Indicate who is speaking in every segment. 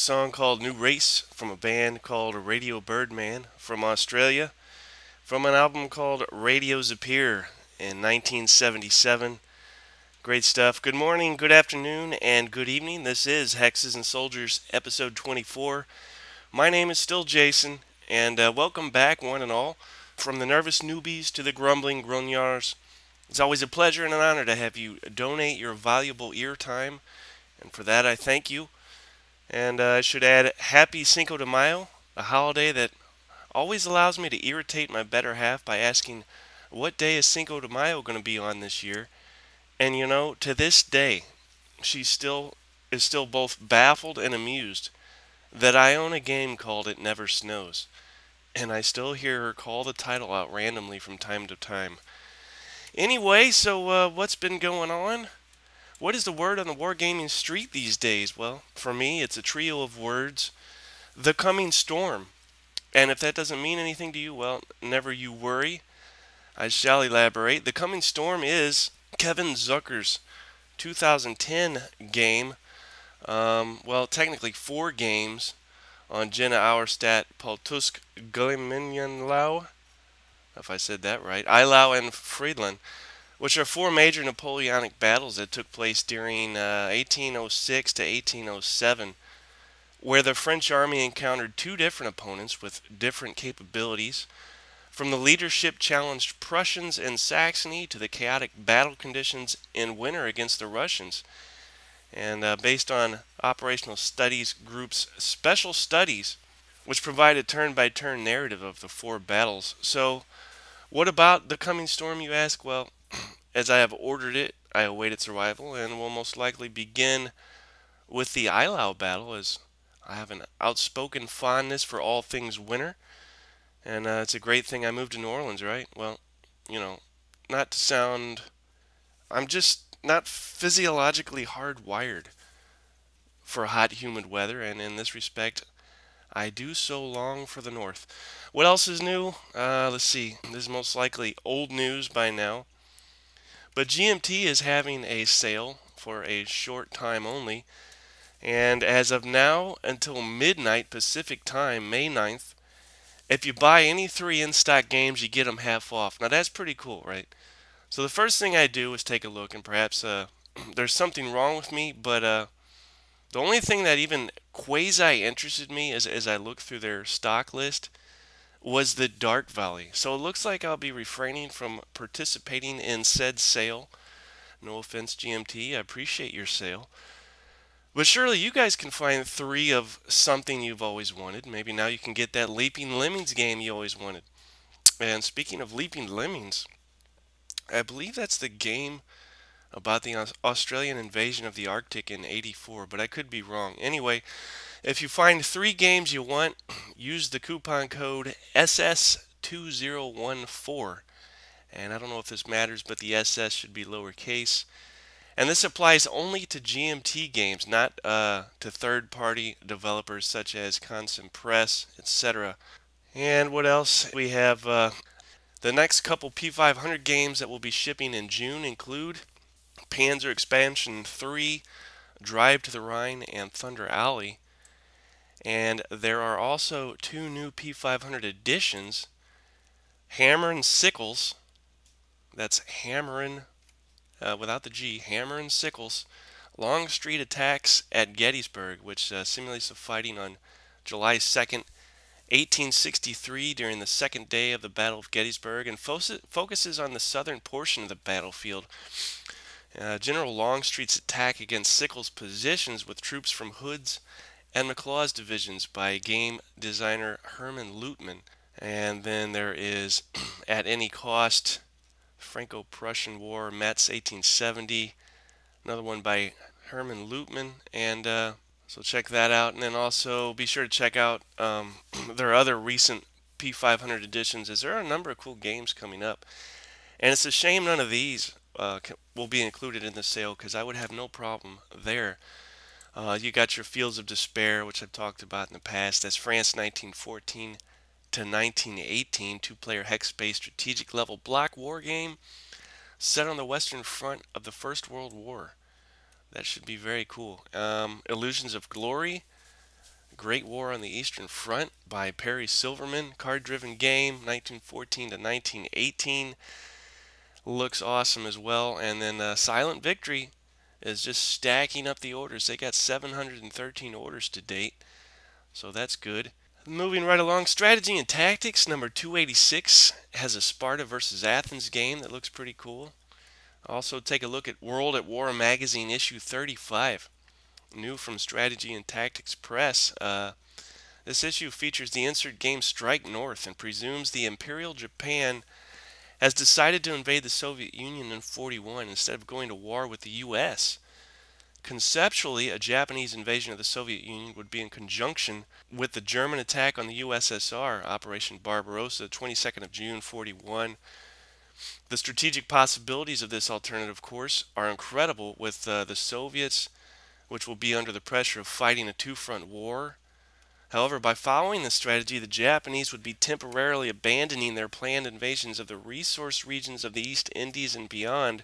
Speaker 1: song called New Race from a band called Radio Birdman from Australia, from an album called Radios Appear in 1977. Great stuff. Good morning, good afternoon, and good evening. This is Hexes and Soldiers, episode 24. My name is still Jason, and welcome back, one and all. From the nervous newbies to the grumbling grognards, it's always a pleasure and an honor to have you donate your valuable ear time, and for that I thank you. And I should add, Happy Cinco de Mayo, a holiday that always allows me to irritate my better half by asking, what day is Cinco de Mayo going to be on this year? And you know, to this day, she is still both baffled and amused that I own a game called It Never Snows. And I still hear her call the title out randomly from time to time. Anyway, so what's been going on? What is the word on the wargaming street these days? Well, for me, it's a trio of words. The coming storm. And if that doesn't mean anything to you, well, never you worry. I shall elaborate. The coming storm is Kevin Zucker's 2010 game. Well, technically 4 games on Jenna Auerstadt, Paltusk, Glimminyanlau, if I said that right, Eylau, and Friedland, which are 4 major Napoleonic battles that took place during 1806 to 1807, where the French army encountered 2 different opponents with different capabilities, from the leadership-challenged Prussians in Saxony to the chaotic battle conditions in winter against the Russians. And based on Operational Studies Group's special studies, which provide a turn-by-turn narrative of the 4 battles. So, what about the coming storm, you ask? Well, as I have ordered it, I await its arrival, and will most likely begin with the Eylau battle, as I have an outspoken fondness for all things winter, and it's a great thing I moved to New Orleans, right? Well, you know, not to sound... I'm just not physiologically hardwired for hot, humid weather, and in this respect, I do so long for the north. What else is new? Let's see. This is most likely old news by now. But GMT is having a sale for a short time only. And as of now, until midnight Pacific time, May 9th, if you buy any 3 in-stock games, you get them half off. Now that's pretty cool, right? So the first thing I do is take a look, and perhaps there's something wrong with me, but the only thing that even quasi-interested me as I looked through their stock list was the Dart Valley. So it looks like I'll be refraining from participating in said sale. No offense, GMT, I appreciate your sale. But surely you guys can find 3 of something you've always wanted. Maybe now you can get that Leaping Lemmings game you always wanted. And speaking of Leaping Lemmings, I believe that's the game about the Australian invasion of the Arctic in '84, but I could be wrong. Anyway, if you find 3 games you want, use the coupon code SS2014. And I don't know if this matters, but the SS should be lowercase. And this applies only to GMT games, not to third-party developers such as Consum Press, etc. And what else? We have the next couple P500 games that will be shipping in June include Panzer Expansion 3, Drive to the Rhine, and Thunder Alley. And there are also 2 new P500 additions, Hammer and Sickles, that's Hammerin' without the G, Hammer and Sickles, Longstreet Attacks at Gettysburg, which simulates the fighting on July 2nd, 1863 during the second day of the Battle of Gettysburg, and focuses on the southern portion of the battlefield. General Longstreet's attack against Sickles' positions with troops from Hood's and McLaws divisions by game designer Herman Luttmann. And then there is At Any Cost, Franco-Prussian War, Metz 1870, another one by Herman Luttmann, and so check that out. And then also be sure to check out their other recent P500 editions, as there are a number of cool games coming up. And it's a shame none of these will be included in the sale, because I would have no problem there. You got your Fields of Despair, which I've talked about in the past. That's France 1914 to 1918, 2-player hex-based strategic level block war game set on the Western Front of the First World War. That should be very cool. Illusions of Glory, Great War on the Eastern Front by Perry Silverman. Card-driven game, 1914 to 1918. Looks awesome as well. And then Silent Victory is just stacking up the orders. They got 713 orders to date, so that's good. Moving right along, Strategy and Tactics number 286 has a Sparta versus Athens game that looks pretty cool. Also take a look at World at War magazine issue 35, new from Strategy and Tactics Press. This issue features the insert game Strike North and presumes the Imperial Japan has decided to invade the Soviet Union in 41 instead of going to war with the U.S. Conceptually, a Japanese invasion of the Soviet Union would be in conjunction with the German attack on the USSR, Operation Barbarossa, 22nd of June, 41. The strategic possibilities of this alternative course are incredible, with the Soviets, which will be under the pressure of fighting a two-front war. However, by following this strategy, the Japanese would be temporarily abandoning their planned invasions of the resource regions of the East Indies and beyond,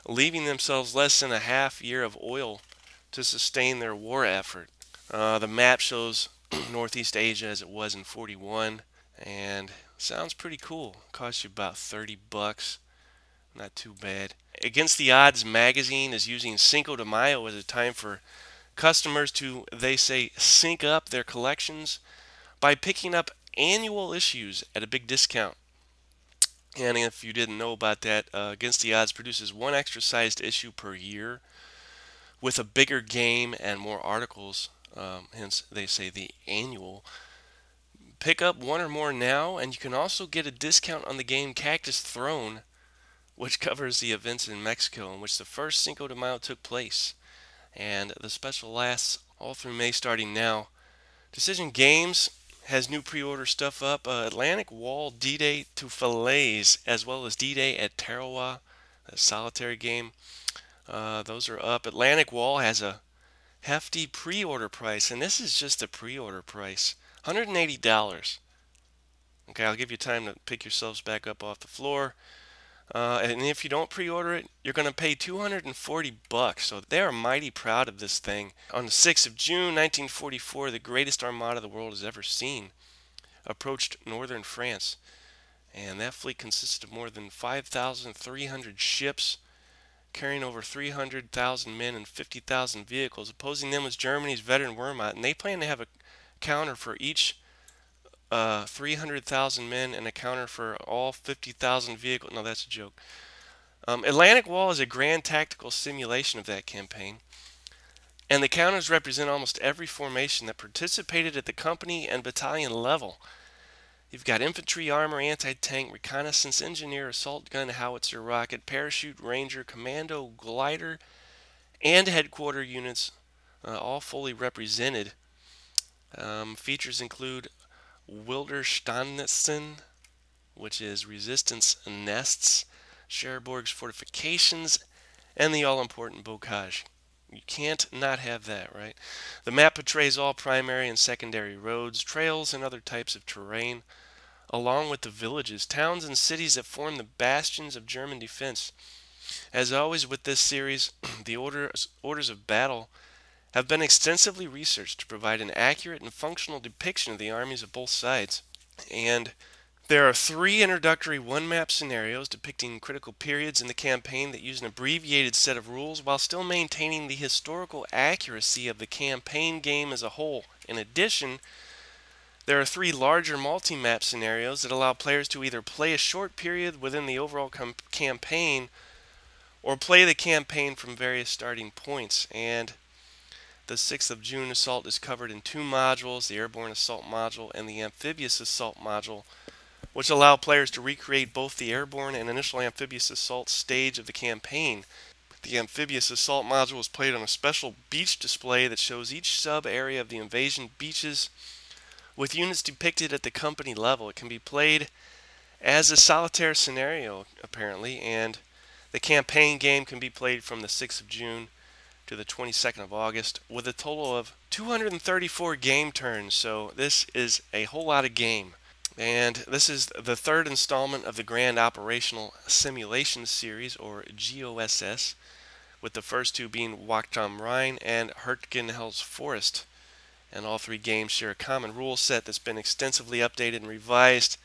Speaker 1: leaving themselves less than a half year of oil to sustain their war effort. The map shows Northeast Asia as it was in 41, and sounds pretty cool. Costs you about $30. Not too bad. Against the Odds magazine is using Cinco de Mayo as a time for customers to, they say, sync up their collections by picking up annual issues at a big discount. And if you didn't know about that, Against the Odds produces one extra-sized issue per year with a bigger game and more articles, hence they say the annual. Pick up one or more now, and you can also get a discount on the game Cactus Throne, which covers the events in Mexico in which the first Cinco de Mayo took place. And the special lasts all through May starting now. Decision Games has new pre-order stuff up. Atlantic Wall D-Day to Falaise, as well as D-Day at Tarawa, a solitary game. Those are up. Atlantic Wall has a hefty pre-order price, and this is just the pre-order price. $180. Okay, I'll give you time to pick yourselves back up off the floor. And if you don't pre-order it, you're going to pay $240. So they are mighty proud of this thing. On the 6th of June, 1944, the greatest armada the world has ever seen approached northern France. And that fleet consisted of more than 5,300 ships, carrying over 300,000 men and 50,000 vehicles. Opposing them was Germany's veteran Wehrmacht, and they plan to have a counter for each 300,000 men and a counter for all 50,000 vehicles. No, that's a joke. Atlantic Wall is a grand tactical simulation of that campaign, and the counters represent almost every formation that participated at the company and battalion level. You've got infantry, armor, anti-tank, reconnaissance, engineer, assault gun, howitzer, rocket, parachute, ranger, commando, glider, and headquarter units, all fully represented. Features include Wilderstannissen, which is resistance nests, Cherbourg's fortifications, and the all-important bocage. You can't not have that, right? The map portrays all primary and secondary roads, trails, and other types of terrain, along with the villages, towns, and cities that form the bastions of German defense. As always with this series, the orders of battle have been extensively researched to provide an accurate and functional depiction of the armies of both sides. And there are 3 introductory one-map scenarios depicting critical periods in the campaign that use an abbreviated set of rules while still maintaining the historical accuracy of the campaign game as a whole. In addition, there are 3 larger multi-map scenarios that allow players to either play a short period within the overall campaign or play the campaign from various starting points. And the 6th of June assault is covered in 2 modules, the airborne assault module and the amphibious assault module, which allow players to recreate both the airborne and initial amphibious assault stage of the campaign. The amphibious assault module is played on a special beach display that shows each sub-area of the invasion beaches with units depicted at the company level. It can be played as a solitaire scenario, apparently, and the campaign game can be played from the 6th of June to the 22nd of August with a total of 234 game turns. So this is a whole lot of game. And this is the 3rd installment of the Grand Operational Simulation Series, or GOSS, with the first 2 being Wacht am Rhein and Hertgenhels Forest. And all three games share a common rule set that's been extensively updated and revised.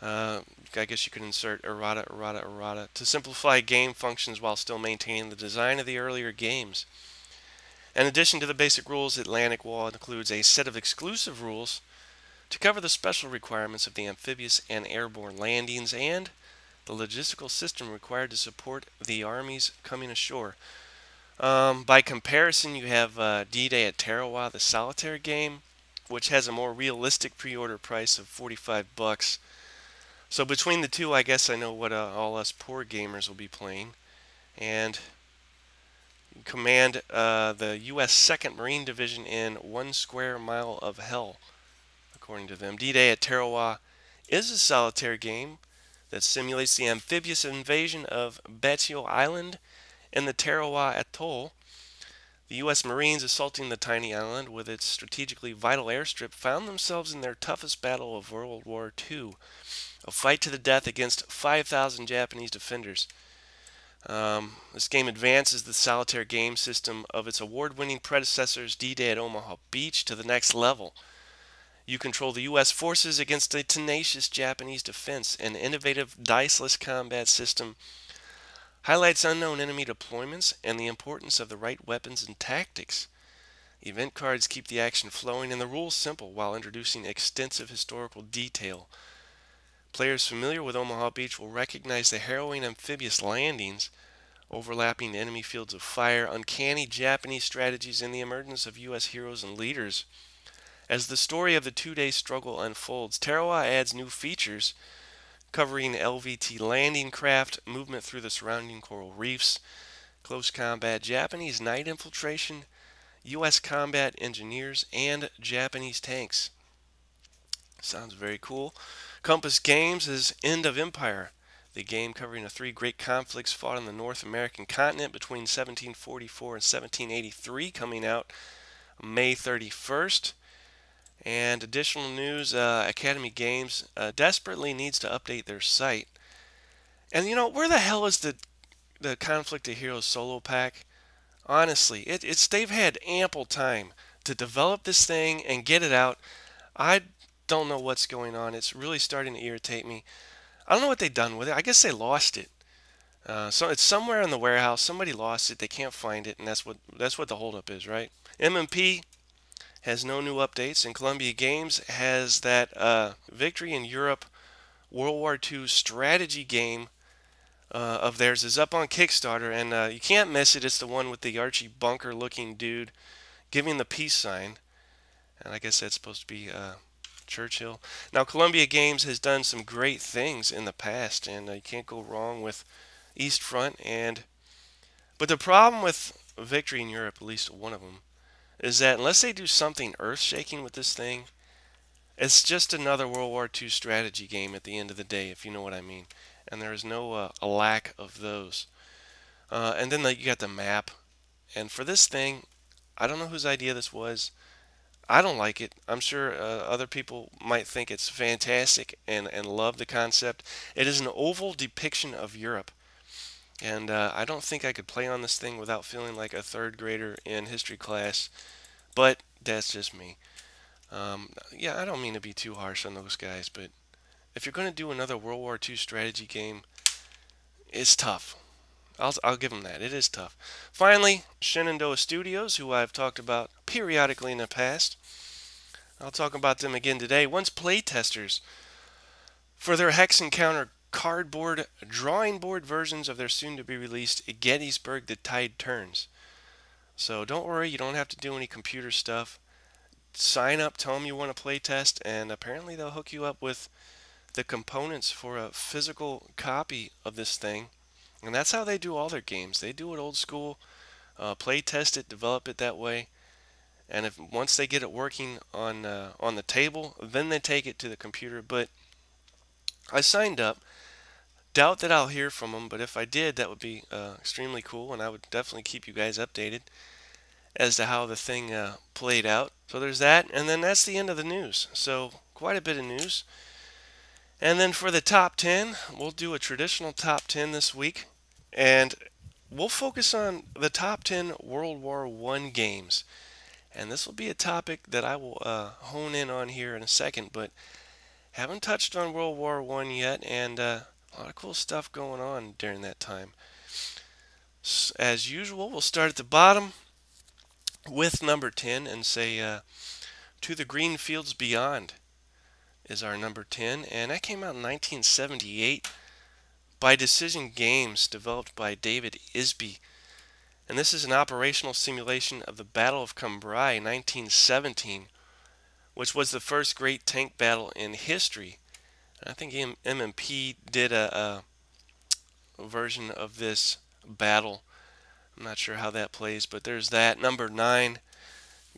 Speaker 1: I guess you could insert errata to simplify game functions while still maintaining the design of the earlier games. In addition to the basic rules, Atlantic Wall includes a set of exclusive rules to cover the special requirements of the amphibious and airborne landings and the logistical system required to support the armies coming ashore. By comparison, you have D-Day at Tarawa, the solitaire game, which has a more realistic pre-order price of $45. So between the two, I guess I know what all us poor gamers will be playing. And command the U.S. 2nd Marine Division in 1 square mile of hell, according to them. D-Day at Tarawa is a solitaire game that simulates the amphibious invasion of Batio Island in the Tarawa Atoll. The U.S. Marines assaulting the tiny island with its strategically vital airstrip found themselves in their toughest battle of World War II, a fight to the death against 5,000 Japanese defenders. This game advances the solitaire game system of its award-winning predecessors D-Day at Omaha Beach to the next level. You control the U.S. forces against a tenacious Japanese defense. An innovative diceless combat system highlights unknown enemy deployments and the importance of the right weapons and tactics. Event cards keep the action flowing and the rules simple while introducing extensive historical detail. Players familiar with Omaha Beach will recognize the harrowing amphibious landings, overlapping enemy fields of fire, uncanny Japanese strategies, and the emergence of U.S. heroes and leaders. As the story of the two-day struggle unfolds, Tarawa adds new features covering LVT landing craft, movement through the surrounding coral reefs, close combat, Japanese night infiltration, U.S. combat engineers, and Japanese tanks. Sounds very cool. Compass Games is End of Empire, the game covering the three great conflicts fought on the North American continent between 1744 and 1783, coming out May 31st. And additional news, Academy Games desperately needs to update their site. And you know, where the hell is the Conflict of Heroes solo pack? Honestly, they've had ample time to develop this thing and get it out. I don't know what's going on. It's really starting to irritate me. I don't know what they've done with it. I guess they lost it. So it's somewhere in the warehouse. Somebody lost it. They can't find it, and that's what the holdup is, right? M&P has no new updates, and Columbia Games has that Victory in Europe World War II strategy game of theirs is up on Kickstarter, and you can't miss it. It's the one with the Archie Bunker-looking dude giving the peace sign, and I guess that's supposed to be Churchill. Now, Columbia Games has done some great things in the past, and you can't go wrong with East Front. But the problem with Victory in Europe, at least one of them, is that unless they do something earth-shaking with this thing, it's just another World War II strategy game at the end of the day, if you know what I mean. And there is no a lack of those. And then you got the map. And for this thing, I don't know whose idea this was. I don't like it. I'm sure other people might think it's fantastic and love the concept. It is an oval depiction of Europe. And I don't think I could play on this thing without feeling like a third grader in history class. But that's just me. Yeah, I don't mean to be too harsh on those guys, but if you're going to do another World War II strategy game, it's tough. I'll give them that. It is tough. Finally, Shenandoah Studios, who I've talked about periodically in the past. I'll talk about them again today. Once playtesters for their Hex Encounter cardboard drawing board versions of their soon-to-be-released Gettysburg The Tide Turns. So don't worry, you don't have to do any computer stuff. Sign up, tell them you want to playtest, and apparently they'll hook you up with the components for a physical copy of this thing. And that's how they do all their games. They do it old school, play test it, develop it that way. And if once they get it working on the table, then they take it to the computer. But I signed up. Doubt that I'll hear from them, but if I did, that would be extremely cool, and I would definitely keep you guys updated as to how the thing played out. So there's that, and then that's the end of the news. So quite a bit of news. And then for the top 10, we'll do a traditional top 10 this week. And we'll focus on the top 10 World War I games. And this will be a topic that I will hone in on here in a second, but haven't touched on World War I yet, and a lot of cool stuff going on during that time. As usual, we'll start at the bottom with number 10 and say To the Green Fields Beyond is our number 10, and that came out in 1978 by Decision Games, developed by David Isby. And this is an operational simulation of the Battle of Cambrai 1917, which was the first great tank battle in history. And I think MMP did a version of this battle. I'm not sure how that plays, but there's that. Number 9,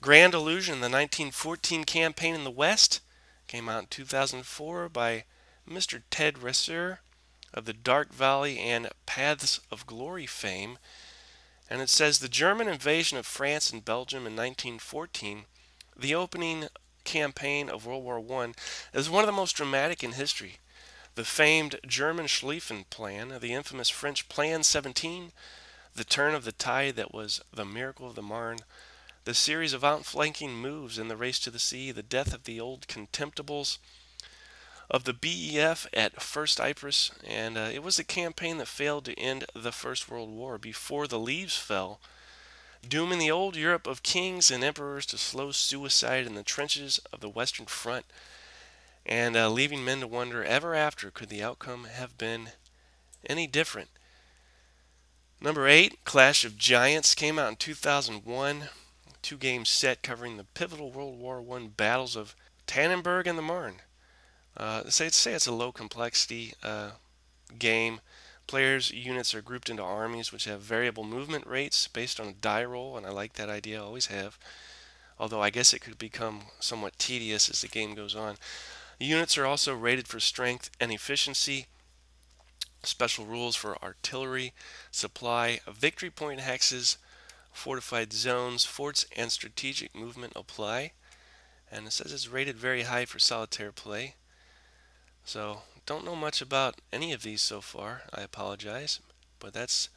Speaker 1: Grand Illusion, the 1914 campaign in the West, came out in 2004 by Mr. Ted Resser of the Dark Valley and Paths of Glory fame. And it says the German invasion of France and Belgium in 1914, the opening campaign of World War I, is one of the most dramatic in history. The famed German Schlieffen Plan, the infamous French Plan 17, the turn of the tide that was the miracle of the Marne, the series of outflanking moves in the race to the sea, the death of the old contemptibles of the BEF at First Ypres, and it was a campaign that failed to end the First World War before the leaves fell, dooming the old Europe of kings and emperors to slow suicide in the trenches of the Western Front, and leaving men to wonder ever after could the outcome have been any different. Number 8, Clash of Giants, came out in 2001, two-game set covering the pivotal World War I battles of Tannenberg and the Marne. Say it's a low complexity game. Players' units are grouped into armies which have variable movement rates based on a die roll, and I like that idea, I always have. Although I guess it could become somewhat tedious as the game goes on. The units are also rated for strength and efficiency. Special rules for artillery, supply, victory point hexes, fortified zones, forts, and strategic movement apply. And it says it's rated very high for solitaire play. So, don't know much about any of these so far. I apologize. But that's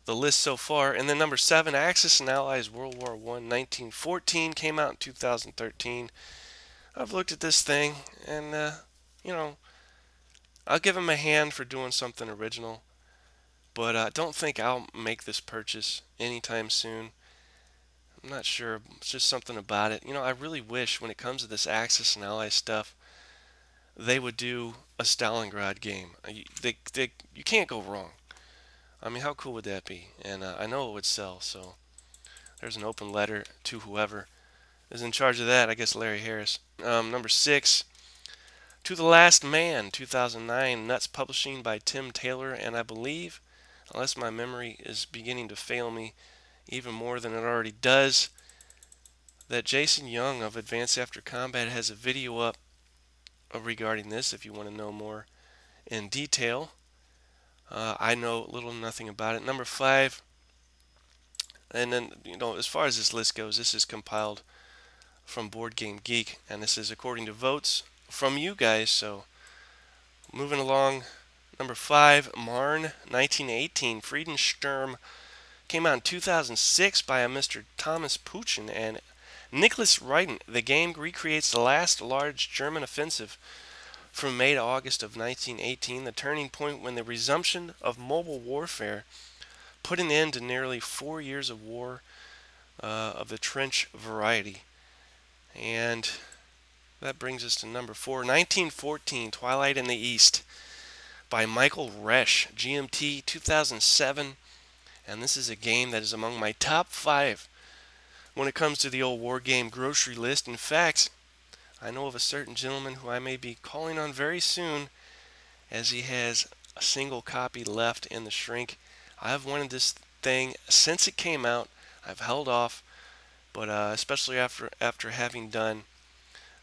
Speaker 1: the list so far. And then number 7, Axis and Allies World War I 1914, came out in 2013. I've looked at this thing, and, you know, I'll give him a hand for doing something original. But I don't think I'll make this purchase anytime soon. I'm not sure. It's just something about it. You know, I really wish when it comes to this Axis and Allies stuff, they would do a Stalingrad game. You can't go wrong. I mean, how cool would that be? And I know it would sell, so there's an open letter to whoever is in charge of that. I guess Larry Harris. Number 6, To the Last Man, 2009, Nuts Publishing by Tim Taylor, and I believe, unless my memory is beginning to fail me even more than it already does, that Jason Young of Advanced After Combat has a video up regarding this if you want to know more in detail. I know little or nothing about it. Number 5, and then, you know, as far as this list goes, this is compiled from Board Game Geek, and this is according to votes from you guys. So moving along, number 5, Marne 1918, Friedensturm, came out in 2006 by a Mr. Thomas Puchin and Nicholas Ryden. The game recreates the last large German offensive from May to August of 1918, the turning point when the resumption of mobile warfare put an end to nearly 4 years of war of the trench variety. And that brings us to number 4, 1914, Twilight in the East by Michael Resch, GMT 2007. And this is a game that is among my top 5 when it comes to the old war game grocery list. In fact, I know of a certain gentleman who I may be calling on very soon, as he has a single copy left in the shrink. I've wanted this thing since it came out. I've held off, but especially after having done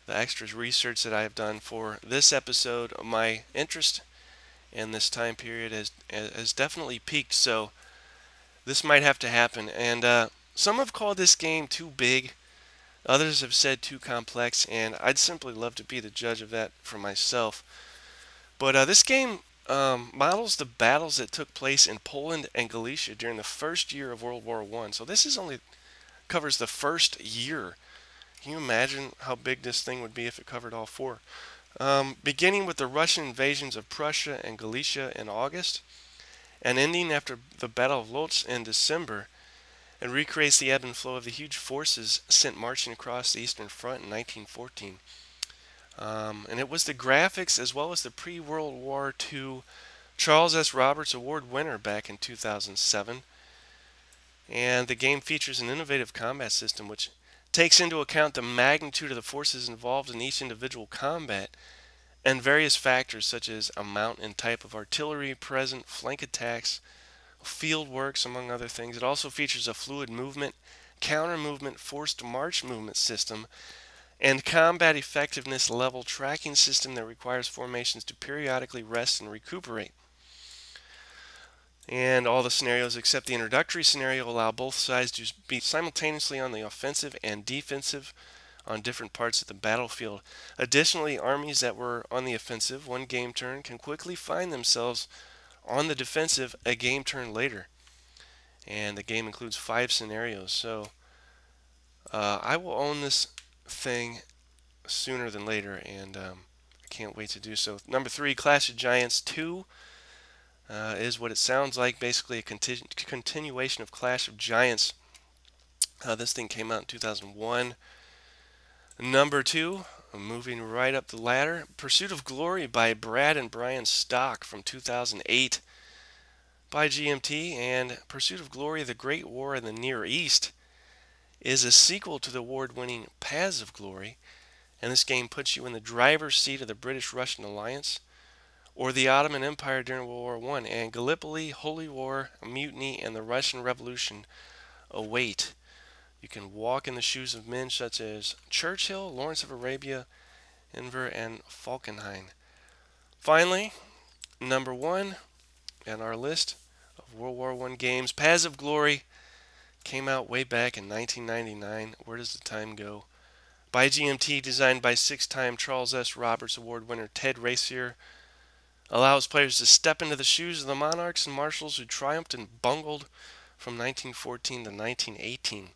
Speaker 1: the extra research that I have done for this episode, my interest in this time period has definitely peaked. So this might have to happen. And some have called this game too big. Others have said too complex, and I'd simply love to be the judge of that for myself. But this game models the battles that took place in Poland and Galicia during the first year of World War I. So this is only covers the first year. Can you imagine how big this thing would be if it covered all four? Beginning with the Russian invasions of Prussia and Galicia in August, and ending after the Battle of Lodz in December, and recreates the ebb and flow of the huge forces sent marching across the Eastern Front in 1914. And it was the graphics as well as the pre-World War II Charles S. Roberts Award winner back in 2007. And the game features an innovative combat system which takes into account the magnitude of the forces involved in each individual combat and various factors such as amount and type of artillery present, flank attacks, field works, among other things. It also features a fluid movement, counter movement, forced march movement system, and combat effectiveness level tracking system that requires formations to periodically rest and recuperate. And all the scenarios except the introductory scenario allow both sides to be simultaneously on the offensive and defensive on different parts of the battlefield. Additionally, armies that were on the offensive one game turn can quickly find themselves on the defensive a game turn later. And the game includes 5 scenarios. So I will own this thing sooner than later, and I can't wait to do so. Number 3, Clash of Giants 2 is what it sounds like, basically a continuation of Clash of Giants. This thing came out in 2001. Number 2, moving right up the ladder, Pursuit of Glory by Brad and Brian Stock from 2008 by GMT. And Pursuit of Glory, The Great War in the Near East, is a sequel to the award-winning Paths of Glory, and this game puts you in the driver's seat of the British-Russian alliance or the Ottoman Empire during World War I, and Gallipoli, Holy War, Mutiny, and the Russian Revolution await. You can walk in the shoes of men such as Churchill, Lawrence of Arabia, Enver, and Falkenhayn. Finally, number 1 on our list of World War I games, Paths of Glory, came out way back in 1999. Where does the time go? By GMT, designed by 6-time Charles S. Roberts Award winner Ted Racier, allows players to step into the shoes of the monarchs and marshals who triumphed and bungled from 1914 to 1918.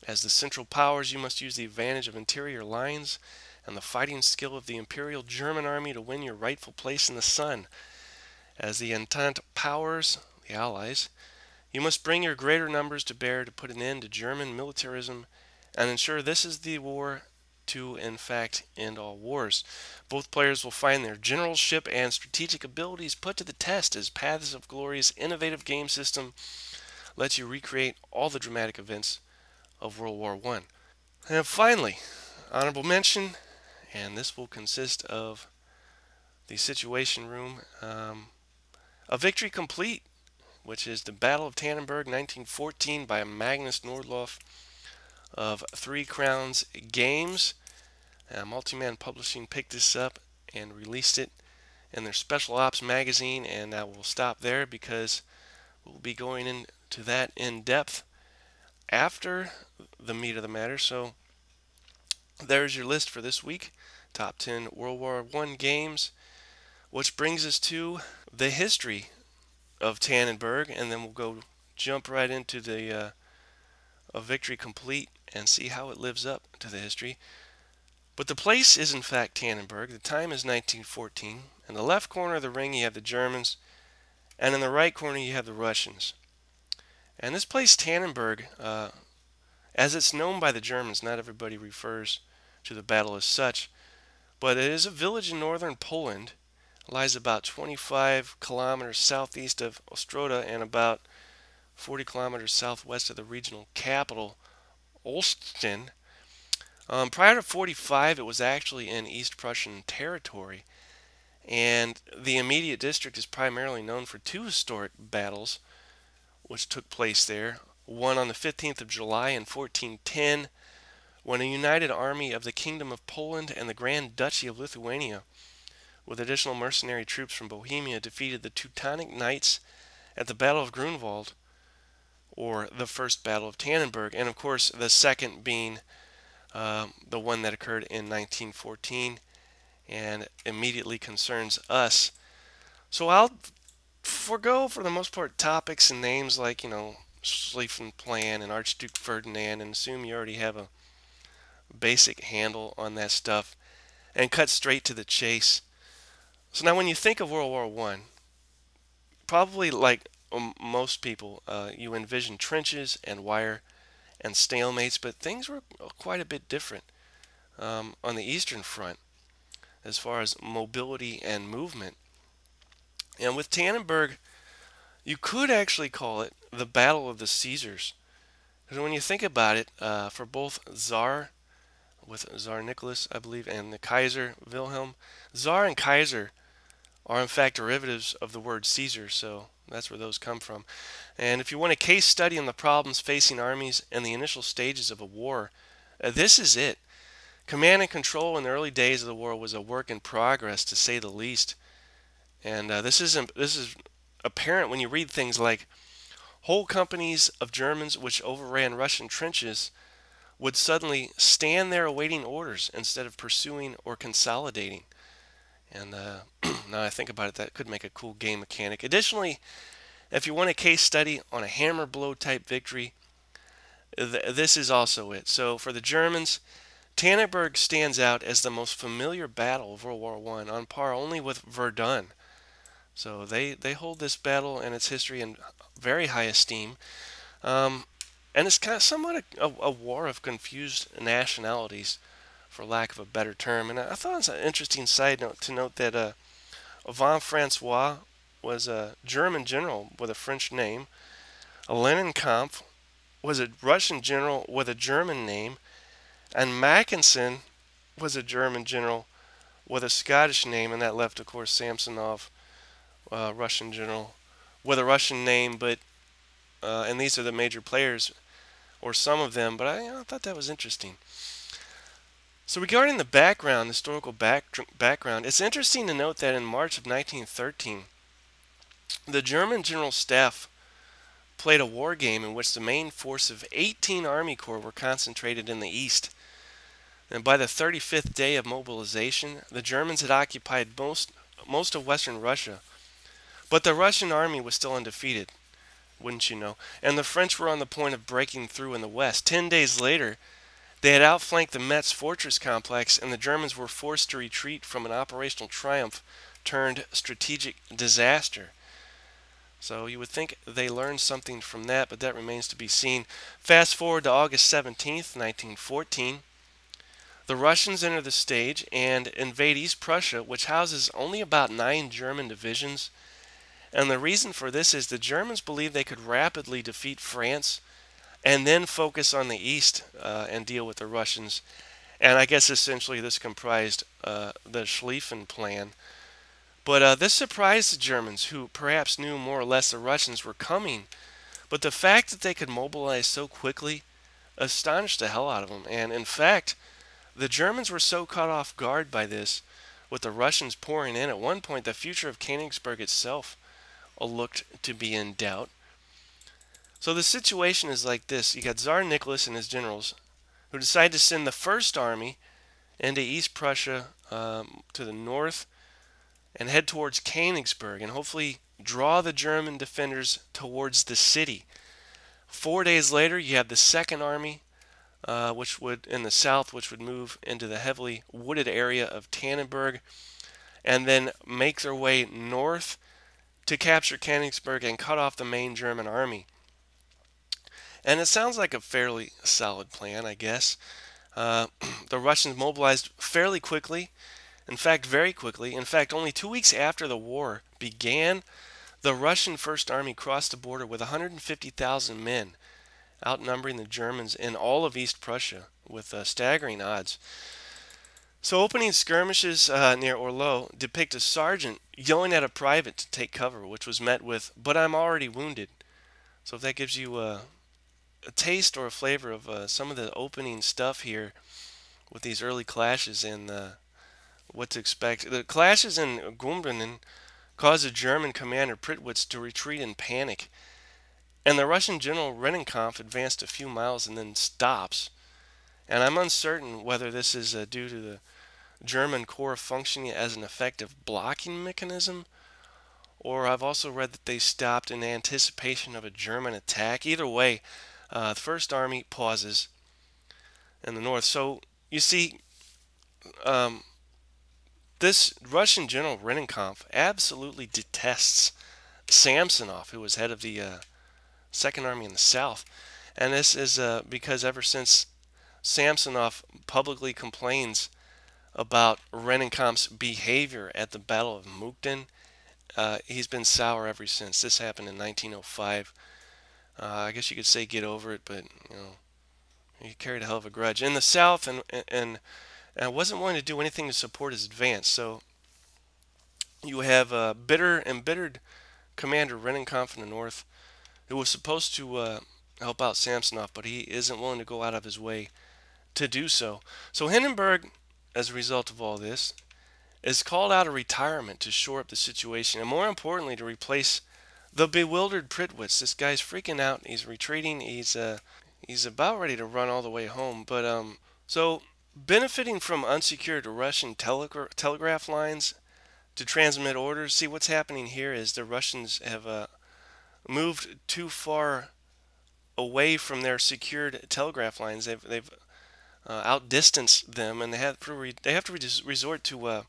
Speaker 1: As the Central Powers, you must use the advantage of interior lines and the fighting skill of the Imperial German Army to win your rightful place in the sun. As the Entente Powers, the Allies, you must bring your greater numbers to bear to put an end to German militarism and ensure this is the war to, in fact, end all wars. Both players will find their generalship and strategic abilities put to the test as Paths of Glory's innovative game system lets you recreate all the dramatic events of World War I. And finally, honorable mention, and this will consist of the Situation Room, A Victory Complete, which is the Battle of Tannenberg 1914 by Magnus Nordloff of Three Crowns Games. Multiman Publishing picked this up and released it in their Special Ops magazine, and I will stop there because we'll be going into that in depth after the meat of the matter. So there's your list for this week, top 10 World War I games, which brings us to the history of Tannenberg, and then we'll jump right into the A Victory Complete and see how it lives up to the history. But the place is in fact Tannenberg. The time is 1914. In the left corner of the ring you have the Germans, and in the right corner you have the Russians. And this place Tannenberg, as it's known by the Germans, not everybody refers to the battle as such, but it is a village in northern Poland. It lies about 25 kilometers southeast of Ostroda and about 40 kilometers southwest of the regional capital, Olsztyn. Prior to 45, it was actually in East Prussian territory, and the immediate district is primarily known for 2 historic battles which took place there. One on the 15th of July in 1410, when a united army of the Kingdom of Poland and the Grand Duchy of Lithuania, with additional mercenary troops from Bohemia, defeated the Teutonic Knights at the Battle of Grunwald, or the First Battle of Tannenberg, and of course the second being the one that occurred in 1914 and immediately concerns us. So I'll forego, for the most part, topics and names like, Schlieffen Plan and Archduke Ferdinand and assume you already have a basic handle on that stuff and cut straight to the chase. So now when you think of World War One, probably like most people, you envision trenches and wire and stalemates, but things were quite a bit different on the Eastern Front as far as mobility and movement. And with Tannenberg, you could actually call it the Battle of the Caesars. Because when you think about it, for both Tsar, with Tsar Nicholas, I believe, and the Kaiser Wilhelm, Tsar and Kaiser are in fact derivatives of the word Caesar, so that's where those come from. And if you want a case study on the problems facing armies in the initial stages of a war, this is it. Command and control in the early days of the war was a work in progress, to say the least. And this is apparent when you read things like whole companies of Germans which overran Russian trenches would suddenly stand there awaiting orders instead of pursuing or consolidating. And now I think about it, that could make a cool game mechanic. Additionally, if you want a case study on a hammer blow type victory, this is also it. So for the Germans, Tannenberg stands out as the most familiar battle of World War I, on par only with Verdun. So they hold this battle and its history in very high esteem. And it's kind of somewhat a war of confused nationalities, for lack of a better term. And I thought it was an interesting side note to note that Von Francois was a German general with a French name. Lennenkampf was a Russian general with a German name. And Mackensen was a German general with a Scottish name, and that left, of course, Samsonov, Russian general, with a Russian name. But and these are the major players, or some of them. But I thought that was interesting. So regarding the background, historical background, it's interesting to note that in March of 1913, the German General Staff played a war game in which the main force of 18 Army Corps were concentrated in the east. And by the 35th day of mobilization, the Germans had occupied most of western Russia. But the Russian army was still undefeated, wouldn't you know? And the French were on the point of breaking through in the west. 10 days later, they had outflanked the Metz fortress complex, and the Germans were forced to retreat from an operational triumph turned strategic disaster. So you would think they learned something from that, but that remains to be seen. Fast forward to August 17th, 1914. The Russians enter the stage and invade East Prussia, which houses only about 9 German divisions. And the reason for this is the Germans believed they could rapidly defeat France and then focus on the east and deal with the Russians. And I guess essentially this comprised the Schlieffen Plan. But this surprised the Germans, who perhaps knew more or less the Russians were coming. But the fact that they could mobilize so quickly astonished the hell out of them. And in fact, the Germans were so caught off guard by this, with the Russians pouring in, at one point the future of Königsberg itself looked to be in doubt. So the situation is like this. You got Tsar Nicholas and his generals who decide to send the First Army into East Prussia to the north and head towards Königsberg and hopefully draw the German defenders towards the city. 4 days later, you have the Second Army, which would in the south, which would move into the heavily wooded area of Tannenberg and then make their way north to capture Königsberg and cut off the main German army. And it sounds like a fairly solid plan, I guess. The Russians mobilized fairly quickly. In fact, very quickly. In fact, only 2 weeks after the war began, the Russian First Army crossed the border with 150,000 men, outnumbering the Germans in all of East Prussia with staggering odds. So opening skirmishes near Orlo depict a sergeant yelling at a private to take cover, which was met with, "But I'm already wounded." So if that gives you a taste or a flavor of some of the opening stuff here with these early clashes and what to expect. The clashes in Gumbinnen caused the German commander Prittwitz to retreat in panic, and the Russian general Rennenkampf advanced a few miles and then stops. And I'm uncertain whether this is due to the German corps functioning as an effective blocking mechanism, or I've also read that they stopped in anticipation of a German attack. Either way, the First Army pauses in the north. So you see, um, this Russian general Rennenkampf absolutely detests Samsonov, who was head of the Second Army in the south. And this is because ever since Samsonov publicly complains about Rennenkampf's behavior at the Battle of Mukden, he's been sour ever since. This happened in 1905. I guess you could say get over it, but he carried a hell of a grudge in the South, and wasn't willing to do anything to support his advance. So you have bitter, embittered Commander Rennenkampf in the North, who was supposed to help out Samsonov, but he isn't willing to go out of his way to do so. So Hindenburg, as a result of all this, is called out of retirement to shore up the situation, and more importantly, to replace the bewildered Prittwitz. This guy's freaking out. He's retreating. He's about ready to run all the way home. But so benefiting from unsecured Russian telegraph lines to transmit orders. See, what's happening here is the Russians have moved too far away from their secured telegraph lines. They've outdistanced them, and they have to resort to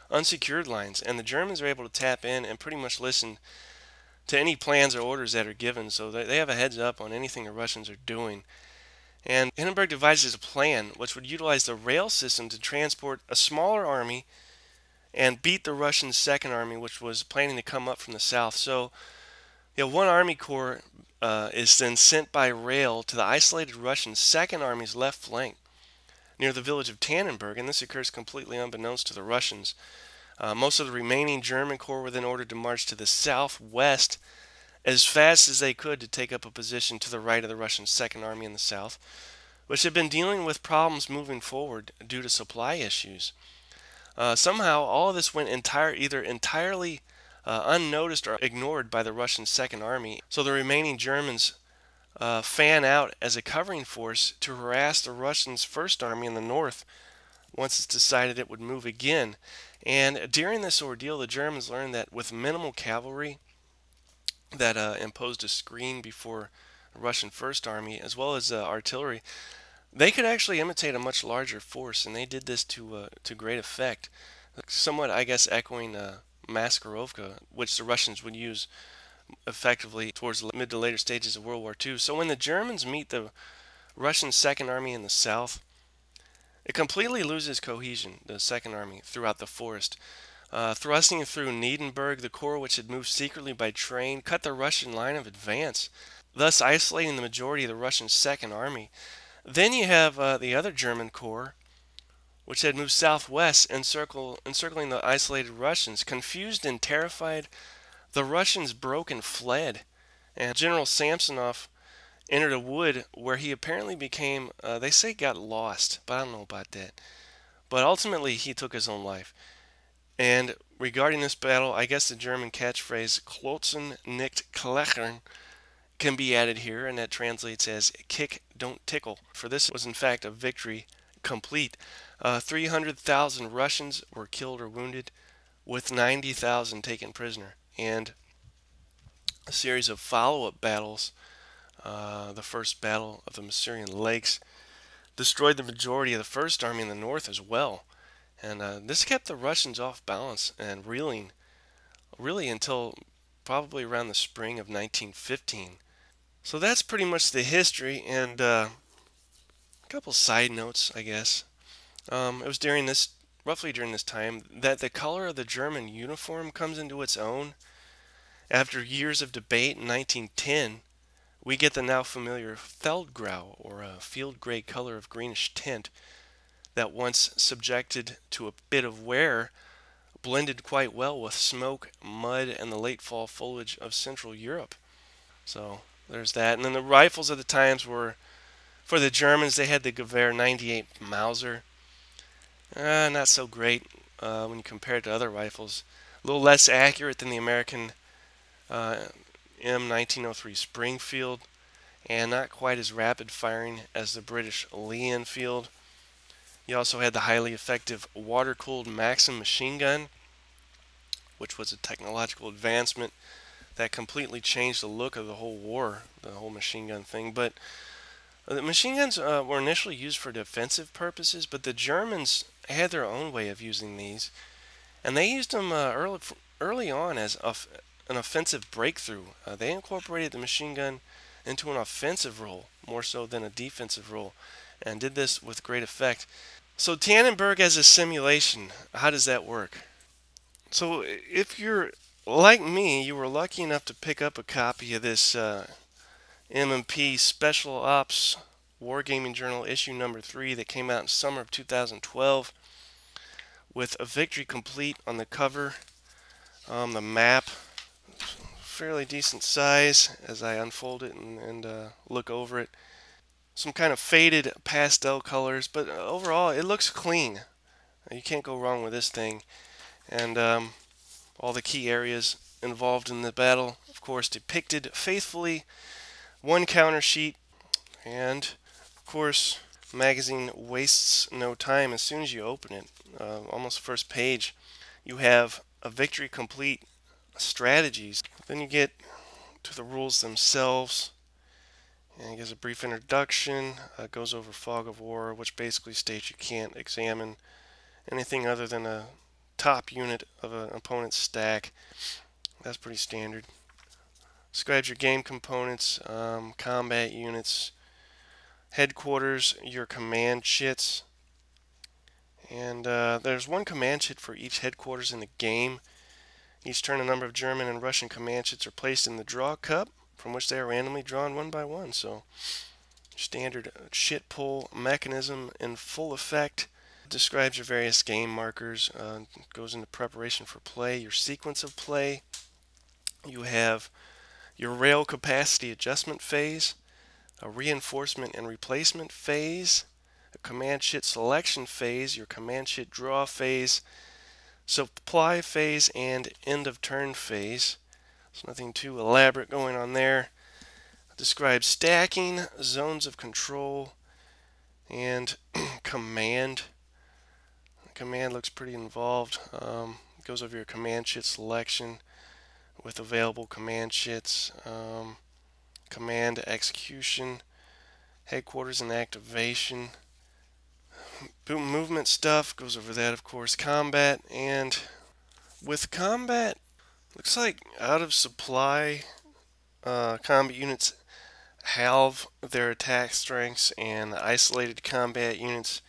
Speaker 1: unsecured lines. And the Germans are able to tap in and pretty much listen to any plans or orders that are given. So they have a heads up on anything the Russians are doing. And Hindenburg devises a plan which would utilize the rail system to transport a smaller army and beat the Russian Second Army, which was planning to come up from the south. So, one Army Corps is then sent by rail to the isolated Russian Second Army's left flank near the village of Tannenberg, and this occurs completely unbeknownst to the Russians. Most of the remaining German corps were then ordered to march to the southwest as fast as they could to take up a position to the right of the Russian Second Army in the south, which had been dealing with problems moving forward due to supply issues. Somehow, all of this went either entirely unnoticed or ignored by the Russian Second Army, so the remaining Germans fan out as a covering force to harass the Russians' First Army in the north once it's decided it would move again. And during this ordeal, the Germans learned that with minimal cavalry that imposed a screen before the Russian First Army, as well as artillery, they could actually imitate a much larger force, and they did this to great effect. Somewhat, I guess, echoing Maskirovka, which the Russians would use effectively towards the mid to later stages of World War II. So when the Germans meet the Russian Second Army in the south, it completely loses cohesion, the Second Army, throughout the forest. Thrusting through Niedenberg, the corps, which had moved secretly by train, cut the Russian line of advance, thus isolating the majority of the Russian Second Army. Then you have the other German corps, which had moved southwest, encircling the isolated Russians. Confused and terrified, the Russians broke and fled, and General Samsonov entered a wood where he apparently became, they say got lost, but I don't know about that. But ultimately, he took his own life. And regarding this battle, I guess the German catchphrase, Klotzen nicht kleckern, can be added here, and that translates as kick, don't tickle. For this was in fact a victory complete. 300,000 Russians were killed or wounded, with 90,000 taken prisoner. And a series of follow-up battles, the first battle of the Masurian Lakes, destroyed the majority of the First Army in the north as well. And this kept the Russians off balance and reeling, really until probably around the spring of 1915. So that's pretty much the history, and a couple side notes, I guess. It was roughly during this time, that the color of the German uniform comes into its own. After years of debate in 1910, we get the now familiar Feldgrau, or a field gray color of greenish tint, that once subjected to a bit of wear, blended quite well with smoke, mud, and the late fall foliage of Central Europe. So there's that. And then the rifles of the times were, for the Germans, they had the Gewehr 98 Mauser. Not so great when you compare it to other rifles. A little less accurate than the American M1903 Springfield, and not quite as rapid firing as the British Lee Enfield. You also had the highly effective water-cooled Maxim machine gun, which was a technological advancement that completely changed the look of the whole war, the whole machine gun thing. But the machine guns were initially used for defensive purposes, but the Germans had their own way of using these, and they used them early on as an offensive breakthrough. They incorporated the machine gun into an offensive role more so than a defensive role, and did this with great effect. So Tannenberg as a simulation, how does that work? So if you're like me, you were lucky enough to pick up a copy of this M&P Special Ops Wargaming Journal issue number 3 that came out in summer of 2012 with a victory complete on the cover. The map, fairly decent size as I unfold it and look over it. Some kind of faded pastel colors, but overall it looks clean. You can't go wrong with this thing. And all the key areas involved in the battle, of course, depicted faithfully. One counter sheet, and of course, the magazine wastes no time as soon as you open it. Almost first page, you have a victory complete strategies. Then you get to the rules themselves, and it gives a brief introduction. Goes over fog of war, which basically states you can't examine anything other than a top unit of an opponent's stack. That's pretty standard. Describes your game components, combat units, headquarters, your command chits, and there's one command chit for each headquarters in the game. Each turn a number of German and Russian command chits are placed in the draw cup, from which they are randomly drawn one by one. So standard chit pull mechanism in full effect. Describes your various game markers, goes into preparation for play, your sequence of play. You have your rail capacity adjustment phase, a reinforcement and replacement phase, a command chit selection phase, your command chit draw phase, supply phase, and end of turn phase. There's nothing too elaborate going on there. Describes stacking, zones of control, and command. Command looks pretty involved. Goes over your command chit selection with available command chits, command execution, headquarters and activation, movement stuff, goes over that of course, combat, and with combat, looks like out of supply combat units halve their attack strengths, and isolated combat units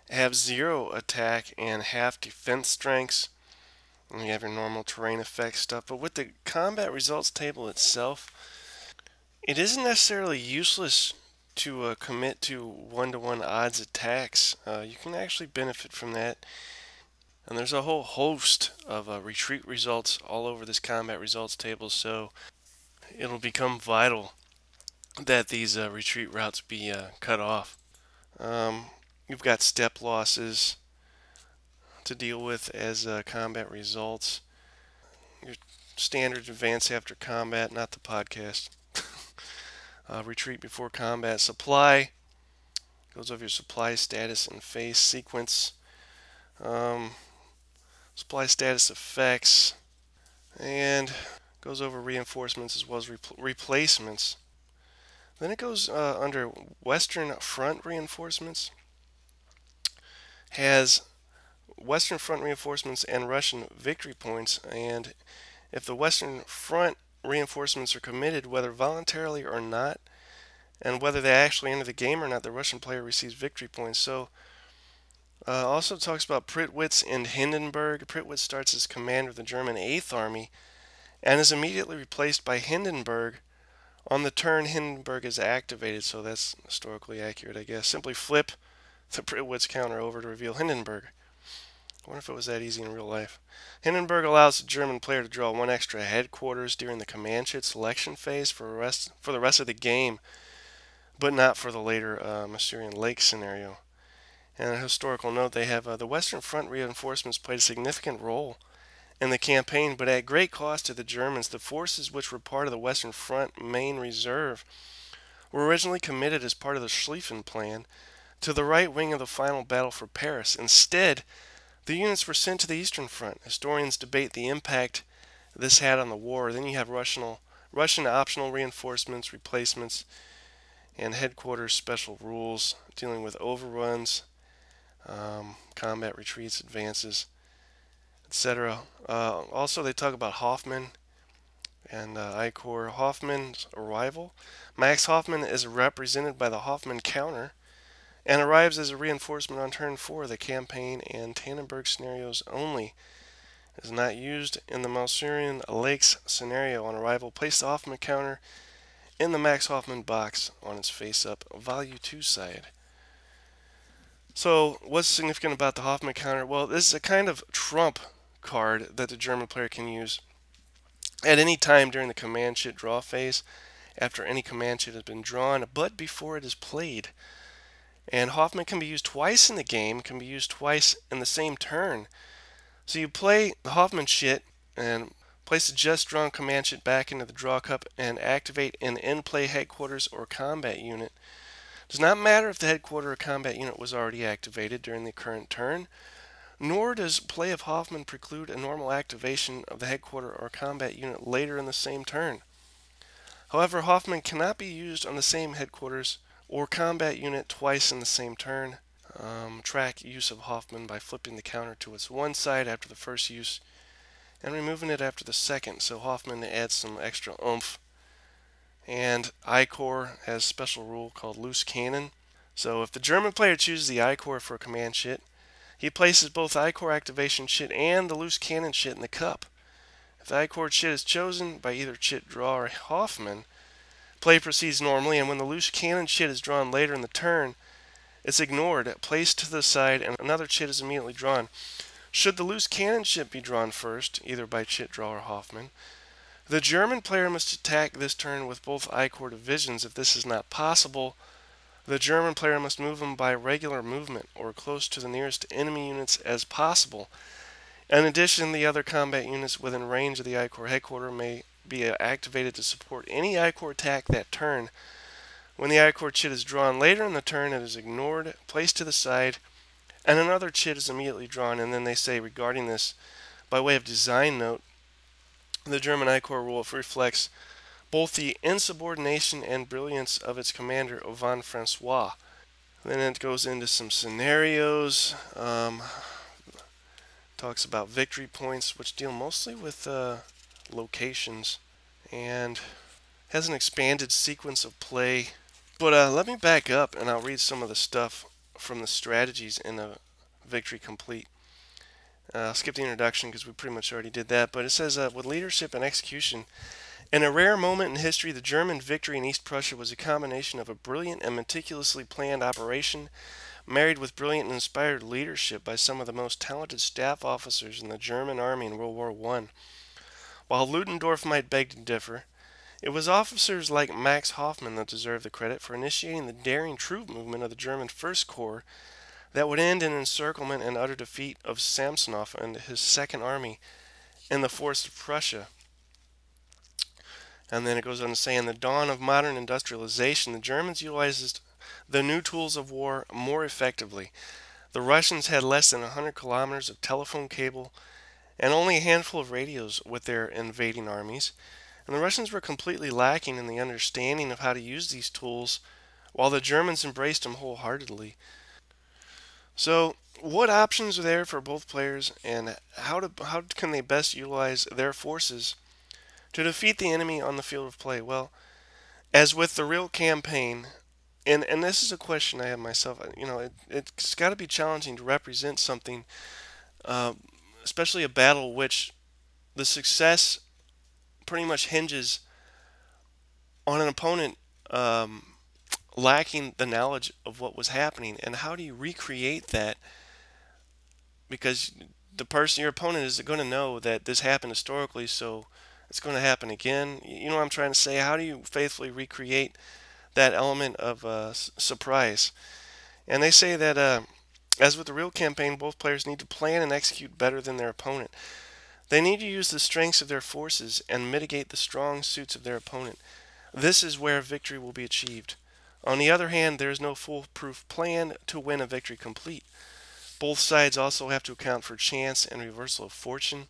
Speaker 1: have 0 attack and half defense strengths. And you have your normal terrain effect stuff, but with the combat results table itself, it isn't necessarily useless to commit to 1-to-1 odds attacks. You can actually benefit from that. And there's a whole host of retreat results all over this combat results table, so it'll become vital that these retreat routes be cut off. You've got step losses to deal with as combat results. Your standard advance after combat, not the podcast. Retreat before combat. Supply goes over your supply status and phase sequence. Supply status effects, and goes over reinforcements as well as replacements. Then it goes under Western Front reinforcements. Has Western Front reinforcements and Russian victory points, and if the Western Front reinforcements are committed, whether voluntarily or not, and whether they actually enter the game or not, the Russian player receives victory points. So also talks about Prittwitz and Hindenburg. Prittwitz starts as commander of the German 8th Army and is immediately replaced by Hindenburg on the turn Hindenburg is activated, so that's historically accurate, I guess. Simply flip the Prittwitz counter over to reveal Hindenburg. I wonder if it was that easy in real life. Hindenburg allows the German player to draw 1 extra headquarters during the command chit selection phase for the rest of the game, but not for the later Masurian Lake scenario. And a historical note, they have the Western Front reinforcements played a significant role in the campaign, but at great cost to the Germans. The forces which were part of the Western Front main reserve were originally committed as part of the Schlieffen Plan to the right wing of the final battle for Paris. Instead, The units were sent to the Eastern Front. Historians debate the impact this had on the war. Then you have Russian optional reinforcements, replacements, and headquarters special rules dealing with overruns, combat retreats, advances, etc. Also, they talk about Hoffman and I-Corps. Hoffman's arrival. Max Hoffman is represented by the Hoffman counter and arrives as a reinforcement on turn 4 of the campaign and Tannenberg scenarios only. It is not used in the Malsurian Lakes scenario. On arrival, place the Hoffman counter in the Max Hoffman box on its face-up value 2 side. So what's significant about the Hoffman counter? Well, this is a kind of trump card that the German player can use at any time during the command chit draw phase, after any command chit has been drawn, but before it is played. And Hoffman can be used twice in the game, can be used twice in the same turn. So you play the Hoffman chit and place the just drawn command chit back into the draw cup and activate an in-play headquarters or combat unit. Does not matter if the headquarter or combat unit was already activated during the current turn, nor does play of Hoffman preclude a normal activation of the headquarter or combat unit later in the same turn. However, Hoffman cannot be used on the same headquarters or combat unit twice in the same turn. Track use of Hoffman by flipping the counter to its one side after the first use and removing it after the second, so Hoffman adds some extra oomph. And I-Corps has a special rule called loose cannon. So if the German player chooses the I-Corps for a command chit, he places both I-Corps activation chit and the loose cannon chit in the cup. If the I-Corps chit is chosen by either chit draw or Hoffman, play proceeds normally, and when the loose cannon chit is drawn later in the turn, it's ignored, placed to the side, and another chit is immediately drawn. Should the loose cannon chit be drawn first, either by chit draw or Hoffman, the German player must attack this turn with both I-Corps divisions. If this is not possible, the German player must move them by regular movement or close to the nearest enemy units as possible. In addition, the other combat units within range of the I-Corps headquarters may be activated to support any I-Corps attack that turn. When the I-Corps chit is drawn later in the turn, it is ignored, placed to the side, and another chit is immediately drawn. And then they say regarding this, by way of design note, the German I-Corps rule reflects both the insubordination and brilliance of its commander, von Francois. Then it goes into some scenarios, talks about victory points, which deal mostly with locations, and has an expanded sequence of play. But let me back up and I'll read some of the stuff from the strategies in a Victory Complete. I'll skip the introduction because we pretty much already did that, but it says, with leadership and execution, in a rare moment in history, the German victory in East Prussia was a combination of a brilliant and meticulously planned operation married with brilliant and inspired leadership by some of the most talented staff officers in the German army in World War I. While Ludendorff might beg to differ, it was officers like Max Hoffman that deserved the credit for initiating the daring troop movement of the German First Corps that would end in encirclement and utter defeat of Samsonov and his Second Army in the forests of Prussia. And then it goes on to say, in the dawn of modern industrialization, the Germans utilized the new tools of war more effectively. The Russians had less than 100 kilometers of telephone cable and only a handful of radios with their invading armies. And the Russians were completely lacking in the understanding of how to use these tools, while the Germans embraced them wholeheartedly. So, what options are there for both players, and how can they best utilize their forces to defeat the enemy on the field of play? Well, as with the real campaign, and this is a question I have myself, it's got to be challenging to represent something, especially a battle which the success pretty much hinges on an opponent lacking the knowledge of what was happening. And how do you recreate that? Because your opponent is going to know that this happened historically, so it's going to happen again. You know what I'm trying to say? How do you faithfully recreate that element of surprise? And they say that as with the real campaign, both players need to plan and execute better than their opponent. They need to use the strengths of their forces and mitigate the strong suits of their opponent. This is where victory will be achieved. On the other hand, there is no foolproof plan to win a victory complete. Both sides also have to account for chance and reversal of fortune.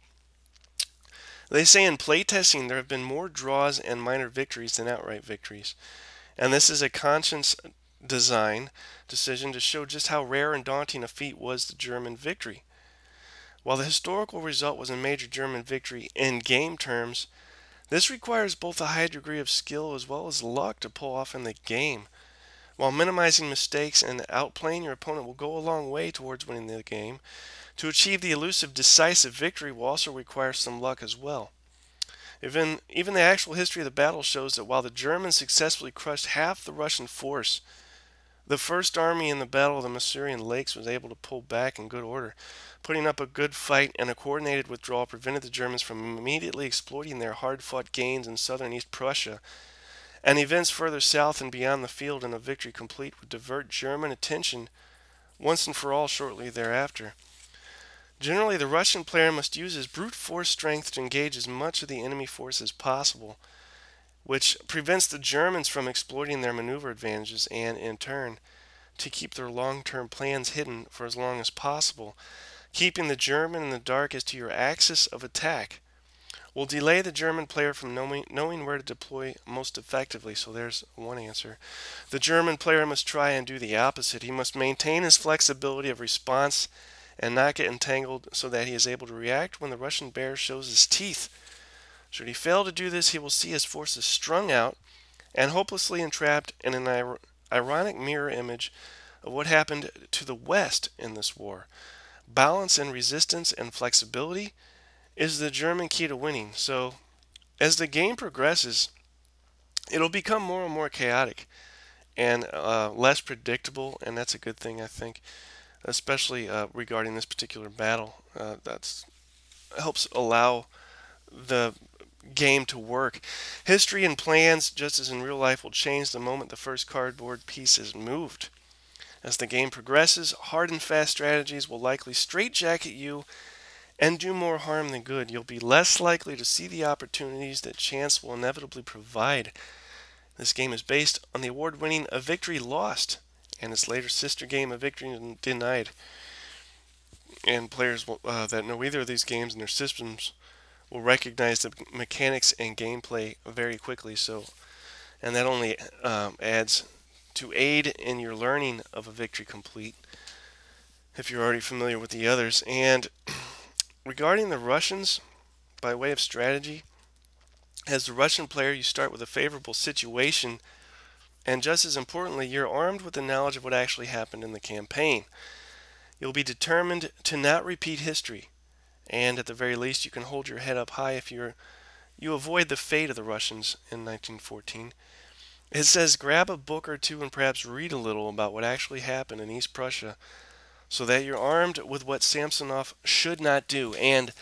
Speaker 1: They say in playtesting there have been more draws and minor victories than outright victories. And this is a conscious design decision to show just how rare and daunting a feat was the German victory. While the historical result was a major German victory in game terms, this requires both a high degree of skill as well as luck to pull off in the game. While minimizing mistakes and outplaying your opponent will go a long way towards winning the game, to achieve the elusive decisive victory will also require some luck as well. Even the actual history of the battle shows that while the Germans successfully crushed half the Russian force, the First Army in the Battle of the Masurian Lakes was able to pull back in good order. Putting up a good fight and a coordinated withdrawal prevented the Germans from immediately exploiting their hard-fought gains in southern East Prussia, and events further south and beyond the field in a victory complete would divert German attention once and for all shortly thereafter. Generally, the Russian player must use his brute force strength to engage as much of the enemy force as possible, which prevents the Germans from exploiting their maneuver advantages and, in turn, to keep their long-term plans hidden for as long as possible. Keeping the German in the dark as to your axis of attack will delay the German player from knowing where to deploy most effectively. So there's one answer. The German player must try and do the opposite. He must maintain his flexibility of response and not get entangled so that he is able to react when the Russian bear shows his teeth. Should he fail to do this, he will see his forces strung out and hopelessly entrapped in an ironic mirror image of what happened to the West in this war. Balance and resistance and flexibility is the German key to winning. So, as the game progresses, it'll become more and more chaotic and less predictable, and that's a good thing, I think, especially regarding this particular battle. That helps allow the game to work. History and plans, just as in real life, will change the moment the first cardboard piece is moved. As the game progresses, hard and fast strategies will likely straitjacket you and do more harm than good. You'll be less likely to see the opportunities that chance will inevitably provide. This game is based on the award-winning A Victory Lost and its later sister game, A Victory Denied. And players that know either of these games and their systems will recognize the mechanics and gameplay very quickly. And that only adds to aid in your learning of A Victory Complete if you're already familiar with the others. And regarding the Russians, by way of strategy, as the Russian player, you start with a favorable situation, and just as importantly, you're armed with the knowledge of what actually happened in the campaign. You'll be determined to not repeat history, and at the very least, you can hold your head up high if you avoid the fate of the Russians in 1914. It says grab a book or two and perhaps read a little about what actually happened in East Prussia so that you're armed with what Samsonov should not do. And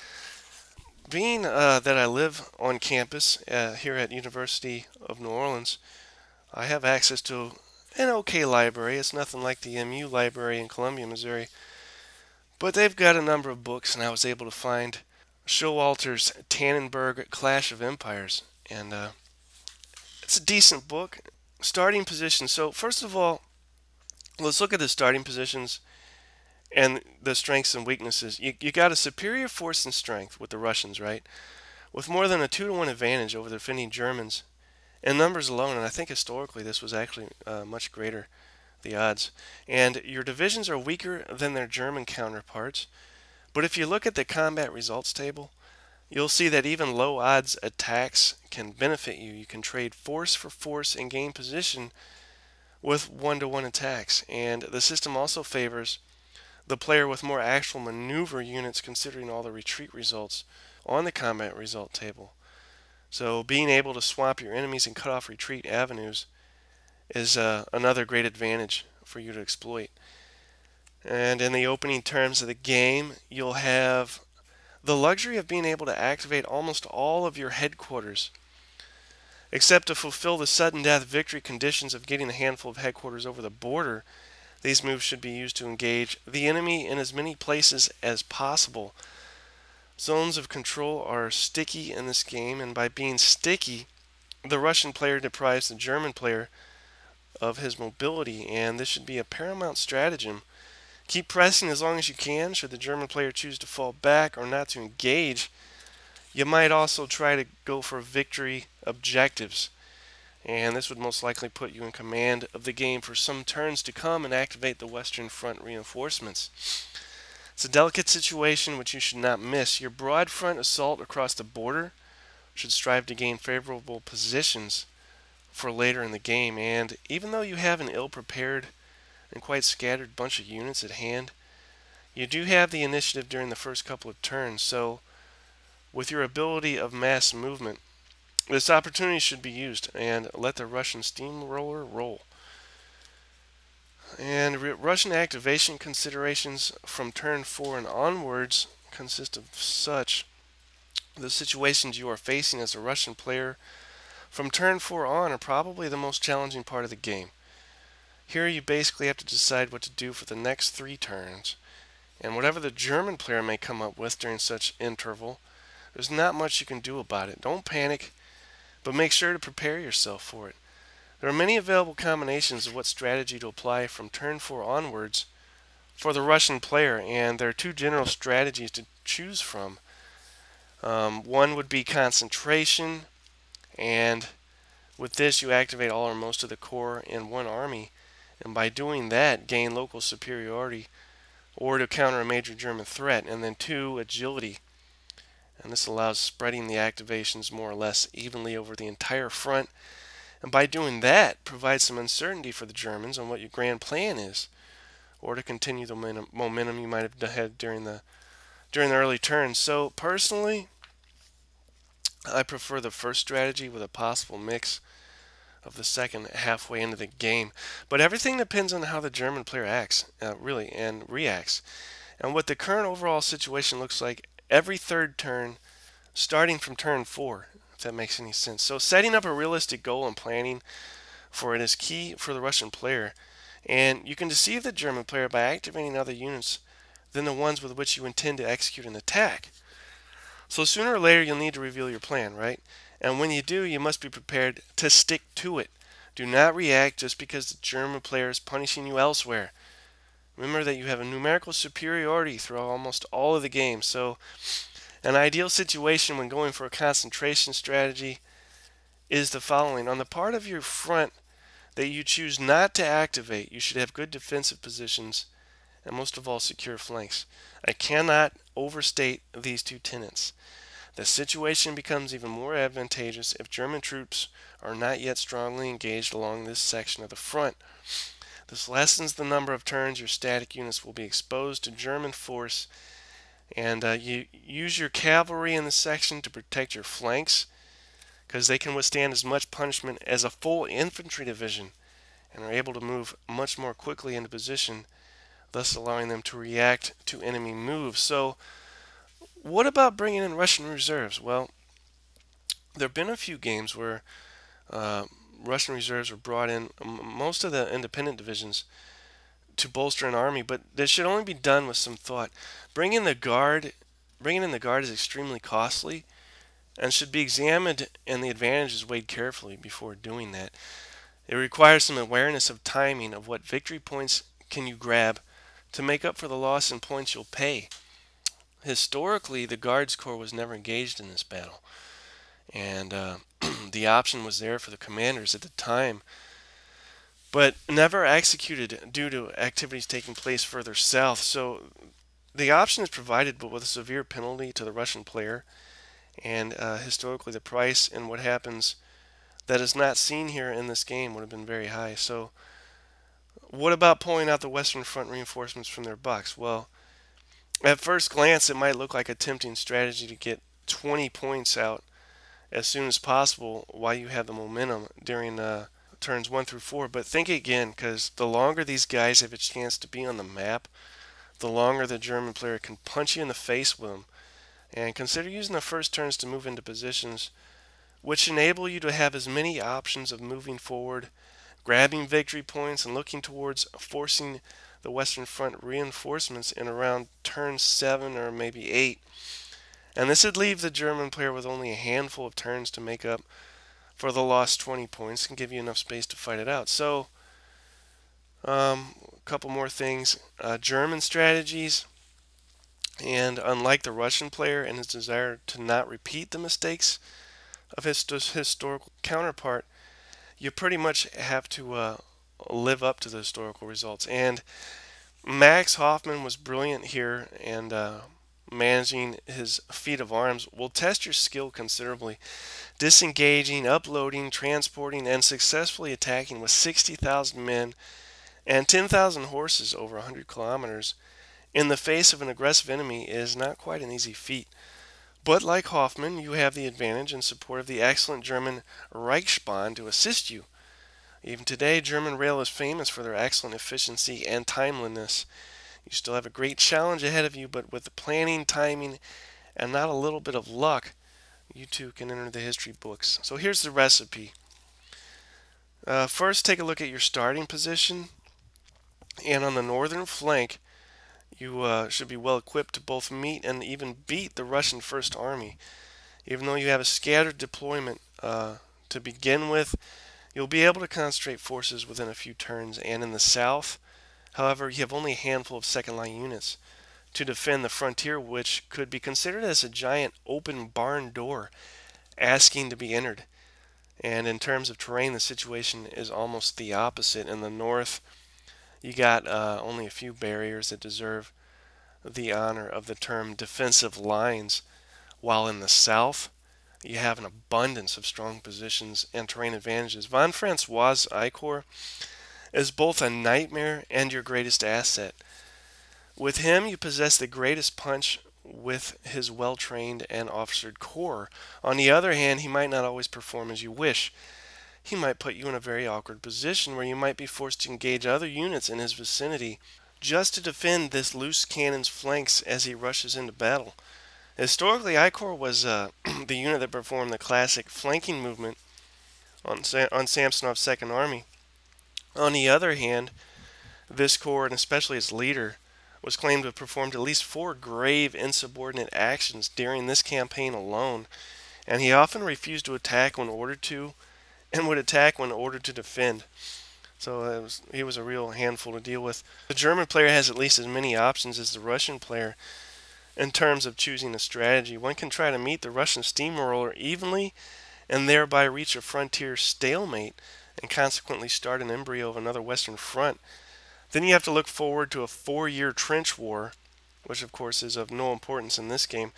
Speaker 1: being that I live on campus here at University of New Orleans, I have access to an okay library. It's nothing like the MU library in Columbia, Missouri. But they've got a number of books, and I was able to find Showalter's Tannenberg Clash of Empires. And it's a decent book. Starting positions. So first of all, let's look at the starting positions and the strengths and weaknesses. You got a superior force and strength with the Russians, right? With more than a 2-to-1 advantage over the defending Germans in numbers alone, and I think historically this was actually much greater, the odds. And your divisions are weaker than their German counterparts. But if you look at the combat results table, you'll see that even low odds attacks can benefit you. You can trade force for force and gain position with 1-to-1 attacks. And the system also favors the player with more actual maneuver units considering all the retreat results on the combat result table. So being able to swap your enemies and cut off retreat avenues is another great advantage for you to exploit. And in the opening terms of the game, you'll have the luxury of being able to activate almost all of your headquarters, except to fulfill the sudden death victory conditions of getting a handful of headquarters over the border. These moves should be used to engage the enemy in as many places as possible. Zones of control are sticky in this game, and by being sticky, the Russian player deprives the German player of his mobility, and this should be a paramount stratagem Keep pressing as long as you can. Should the German player choose to fall back or not to engage, you might also try to go for victory objectives. And this would most likely put you in command of the game for some turns to come and activate the Western Front reinforcements. It's a delicate situation which you should not miss. Your broad front assault across the border should strive to gain favorable positions for later in the game. And even though you have an ill-prepared and quite scattered bunch of units at hand, you do have the initiative during the first couple of turns. So with your ability of mass movement, this opportunity should be used and let the Russian steamroller roll. And Russian activation considerations from turn 4 and onwards consist of such. The situations you are facing as a Russian player from turn 4 on are probably the most challenging part of the game. Here you basically have to decide what to do for the next 3 turns. And whatever the German player may come up with during such interval, there's not much you can do about it. Don't panic, but make sure to prepare yourself for it. There are many available combinations of what strategy to apply from turn 4 onwards for the Russian player, and there are 2 general strategies to choose from. One would be concentration, and with this you activate all or most of the corps in one army, and by doing that gain local superiority or to counter a major German threat. And then 2, agility, and this allows spreading the activations more or less evenly over the entire front, and by doing that provides some uncertainty for the Germans on what your grand plan is, or to continue the momentum you might have had during the early turns. So personally, I prefer the first strategy with a possible mix of the second halfway into the game. But everything depends on how the German player acts, really, and reacts. And what the current overall situation looks like every third turn, starting from turn 4, if that makes any sense. So setting up a realistic goal and planning for it is key for the Russian player. And you can deceive the German player by activating other units than the ones with which you intend to execute an attack. So sooner or later you'll need to reveal your plan, right? And when you do, you must be prepared to stick to it. Do not react just because the German player is punishing you elsewhere. Remember that you have a numerical superiority throughout almost all of the game. So an ideal situation when going for a concentration strategy is the following. On the part of your front that you choose not to activate, you should have good defensive positions and most of all secure flanks. I cannot overstate these 2 tenets. The situation becomes even more advantageous if German troops are not yet strongly engaged along this section of the front. This lessens the number of turns your static units will be exposed to German force, and you use your cavalry in this section to protect your flanks, because they can withstand as much punishment as a full infantry division and are able to move much more quickly into position, thus allowing them to react to enemy moves. So what about bringing in Russian reserves? Well, there have been a few games where Russian reserves were brought in, most of the independent divisions, to bolster an army, but this should only be done with some thought. Bringing in the guard is extremely costly and should be examined, and the advantages weighed carefully before doing that. It requires some awareness of timing of what victory points can you grab to make up for the loss in points you'll pay. Historically, the Guards Corps was never engaged in this battle, and the option was there for the commanders at the time, but never executed due to activities taking place further south. So the option is provided, but with a severe penalty to the Russian player, and historically the price and what happens that is not seen here in this game would have been very high. So what about pulling out the Western Front reinforcements from their box? Well, at first glance, it might look like a tempting strategy to get 20 points out as soon as possible while you have the momentum during turns 1 through 4. But think again, because the longer these guys have a chance to be on the map, the longer the German player can punch you in the face with them. And consider using the first turns to move into positions which enable you to have as many options of moving forward, grabbing victory points, and looking towards forcing the Western Front reinforcements in around turn 7 or maybe 8. And this would leave the German player with only a handful of turns to make up for the lost 20 points and give you enough space to fight it out. So, couple more things. German strategies, and unlike the Russian player and his desire to not repeat the mistakes of his historical counterpart, you pretty much have to live up to the historical results. And Max Hoffman was brilliant here, and managing his feat of arms will test your skill considerably. Disengaging, uploading, transporting, and successfully attacking with 60,000 men and 10,000 horses over 100 kilometers in the face of an aggressive enemy is not quite an easy feat. But like Hoffman, you have the advantage and support of the excellent German Reichsbahn to assist you. Even today, German rail is famous for their excellent efficiency and timeliness. You still have a great challenge ahead of you, but with the planning, timing, and not a little bit of luck, you too can enter the history books. So here's the recipe. First, take a look at your starting position. And on the northern flank, you should be well equipped to both meet and even beat the Russian First Army. Even though you have a scattered deployment to begin with, you'll be able to concentrate forces within a few turns. And in the south, however, you have only a handful of second-line units to defend the frontier, which could be considered as a giant open barn door asking to be entered. And in terms of terrain, the situation is almost the opposite. In the north, you got only a few barriers that deserve the honor of the term defensive lines, while in the south, you have an abundance of strong positions and terrain advantages. Von Francois' I Corps is both a nightmare and your greatest asset. With him, you possess the greatest punch with his well-trained and officered corps. On the other hand, he might not always perform as you wish. He might put you in a very awkward position where you might be forced to engage other units in his vicinity just to defend this loose cannon's flanks as he rushes into battle. Historically, I Corps was the unit that performed the classic flanking movement on Samsonov's Second Army. On the other hand, this corps, and especially its leader, was claimed to have performed at least 4 grave insubordinate actions during this campaign alone, and he often refused to attack when ordered to, and would attack when ordered to defend. So he was a real handful to deal with. The German player has at least as many options as the Russian player in terms of choosing a strategy. One can try to meet the Russian steamroller evenly and thereby reach a frontier stalemate and consequently start an embryo of another Western front. Then you have to look forward to a 4-year trench war, which of course is of no importance in this game.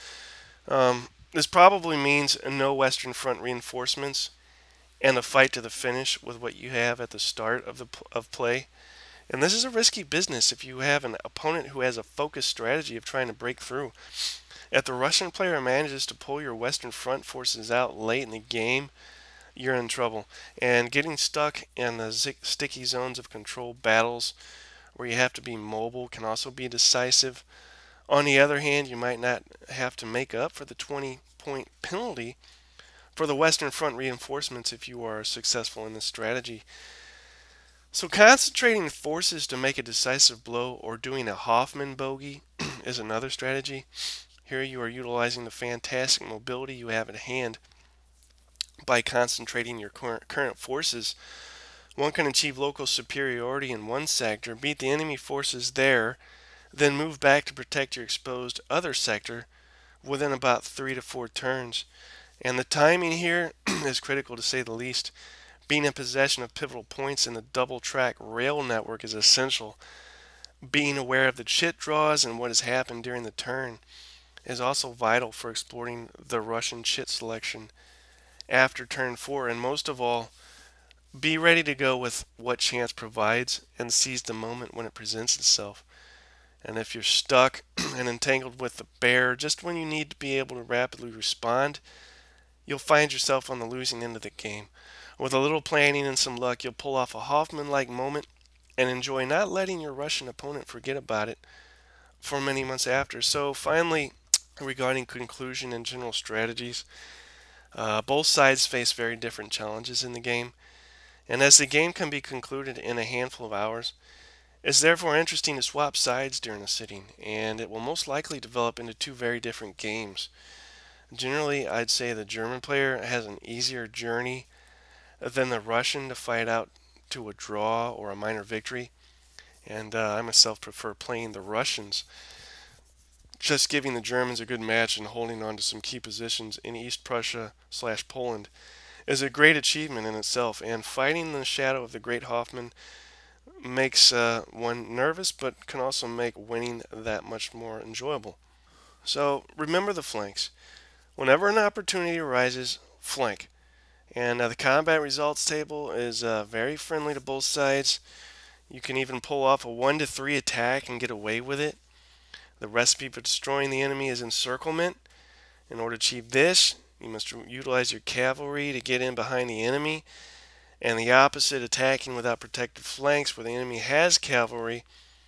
Speaker 1: This probably means no Western front reinforcements and a fight to the finish with what you have at the start of play. And this is a risky business if you have an opponent who has a focused strategy of trying to break through. If the Russian player manages to pull your Western front forces out late in the game, you're in trouble. And getting stuck in the sticky zones of control battles where you have to be mobile can also be decisive. On the other hand, you might not have to make up for the 20-point penalty for the Western Front reinforcements if you are successful in this strategy. So concentrating forces to make a decisive blow or doing a Hoffman bogey is another strategy. Here you are utilizing the fantastic mobility you have at hand. By concentrating your current forces, one can achieve local superiority in one sector, beat the enemy forces there, then move back to protect your exposed other sector within about 3 to 4 turns. And the timing here is critical to say the least. Being in possession of pivotal points in the double-track rail network is essential. Being aware of the chit draws and what has happened during the turn is also vital for exploring the Russian chit selection after turn 4. And most of all, be ready to go with what chance provides and seize the moment when it presents itself. And if you're stuck and entangled with the bear just when you need to be able to rapidly respond, you'll find yourself on the losing end of the game. With a little planning and some luck, you'll pull off a Hoffman-like moment and enjoy not letting your Russian opponent forget about it for many months after. So finally, regarding conclusion and general strategies, both sides face very different challenges in the game. And as the game can be concluded in a handful of hours, it's therefore interesting to swap sides during a sitting, and it will most likely develop into 2 very different games. Generally, I'd say the German player has an easier journey than the Russian to fight out to a draw or a minor victory. And I myself prefer playing the Russians, just giving the Germans a good match and holding on to some key positions in East Prussia slash Poland is a great achievement in itself. And fighting in the shadow of the great Hoffman makes one nervous, but can also make winning that much more enjoyable. So remember the flanks. Whenever an opportunity arises, flank. And the combat results table is very friendly to both sides. You can even pull off a 1 to 3 attack and get away with it. The recipe for destroying the enemy is encirclement. In order to achieve this, you must utilize your cavalry to get in behind the enemy. And the opposite, attacking without protected flanks where the enemy has cavalry,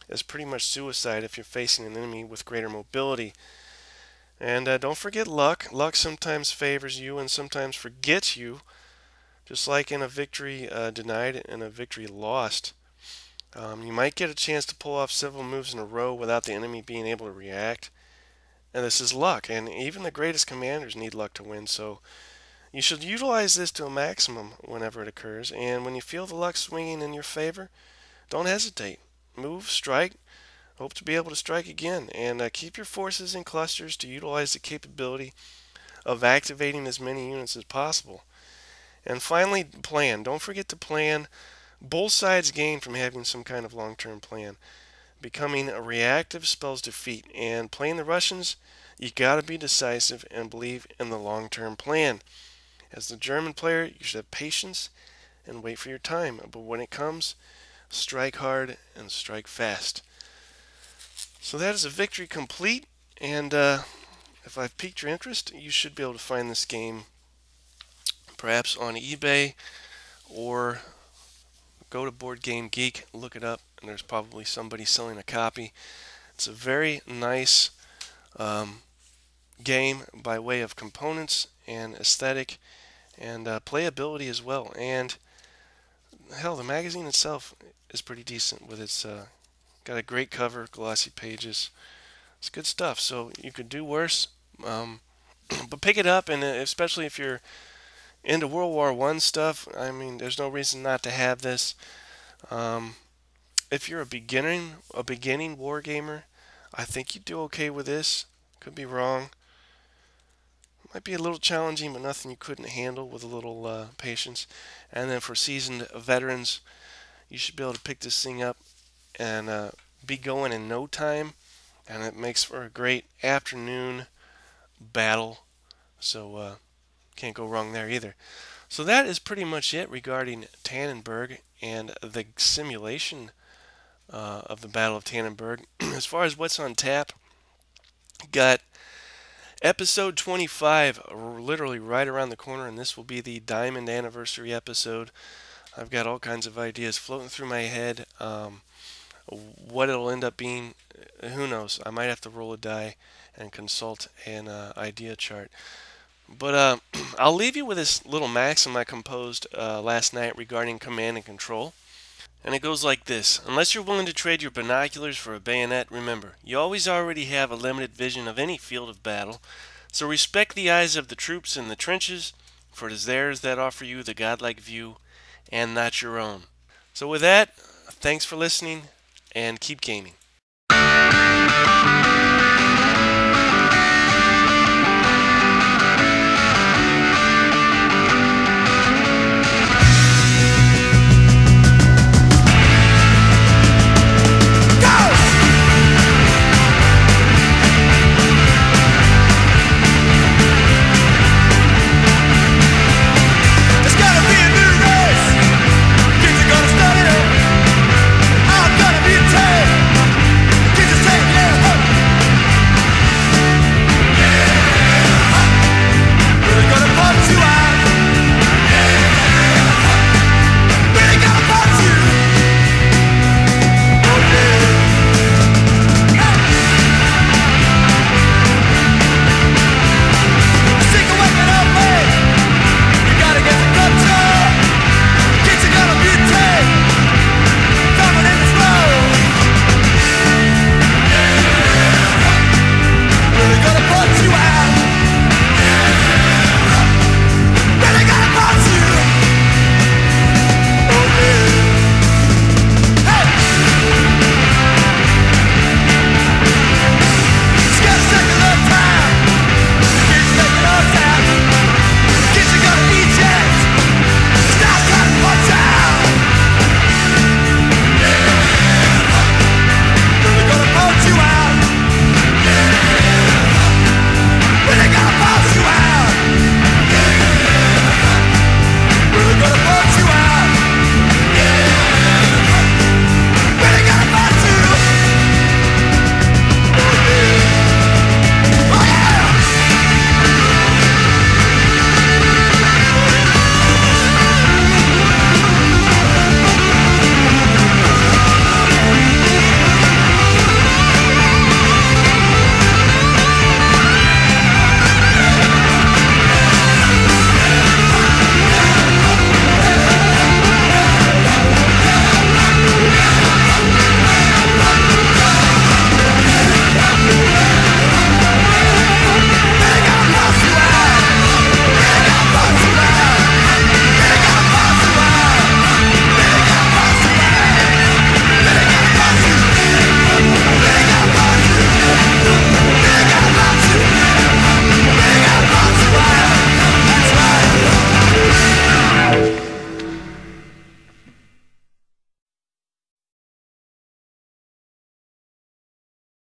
Speaker 1: is pretty much suicide if you're facing an enemy with greater mobility. And don't forget luck. Luck sometimes favors you and sometimes forgets you, just like in a victory denied and a victory lost. You might get a chance to pull off several moves in a row without the enemy being able to react. And this is luck, and even the greatest commanders need luck to win, so you should utilize this to a maximum whenever it occurs. And when you feel the luck swinging in your favor, don't hesitate. Move, strike, hope to be able to strike again, and keep your forces in clusters to utilize the capability of activating as many units as possible. And finally, plan. Don't forget to plan. Both sides gain from having some kind of long-term plan. Becoming a reactive spells defeat, and playing the Russians, you got to be decisive and believe in the long-term plan. As the German player, you should have patience and wait for your time, but when it comes, strike hard and strike fast. So that is a victory complete, and if I've piqued your interest, you should be able to find this game perhaps on eBay, or go to Board Game Geek, look it up, and there's probably somebody selling a copy. It's a very nice game by way of components and aesthetic and playability as well. And hell, the magazine itself is pretty decent with its got a great cover, glossy pages. It's good stuff. So you could do worse, but pick it up, and especially if you're into World War I stuff, I mean, there's no reason not to have this. If you're a beginning wargamer, I think you'd do okay with this. Could be wrong. Might be a little challenging, but nothing you couldn't handle with a little patience. And then for seasoned veterans, you should be able to pick this thing up and be going in no time. And it makes for a great afternoon battle. So can't go wrong there either. So that is pretty much it regarding Tannenberg and the simulation of the Battle of Tannenberg. As far as what's on tap, got episode 25 literally right around the corner, and this will be the Diamond Anniversary episode. I've got all kinds of ideas floating through my head. What it'll end up being, who knows? I might have to roll a die and consult an idea chart. But I'll leave you with this little maxim I composed last night regarding command and control. And it goes like this: unless you're willing to trade your binoculars for a bayonet, remember, you always already have a limited vision of any field of battle. So respect the eyes of the troops in the trenches, for it is theirs that offer you the godlike view, and not your own. So with that, thanks for listening, and keep gaming.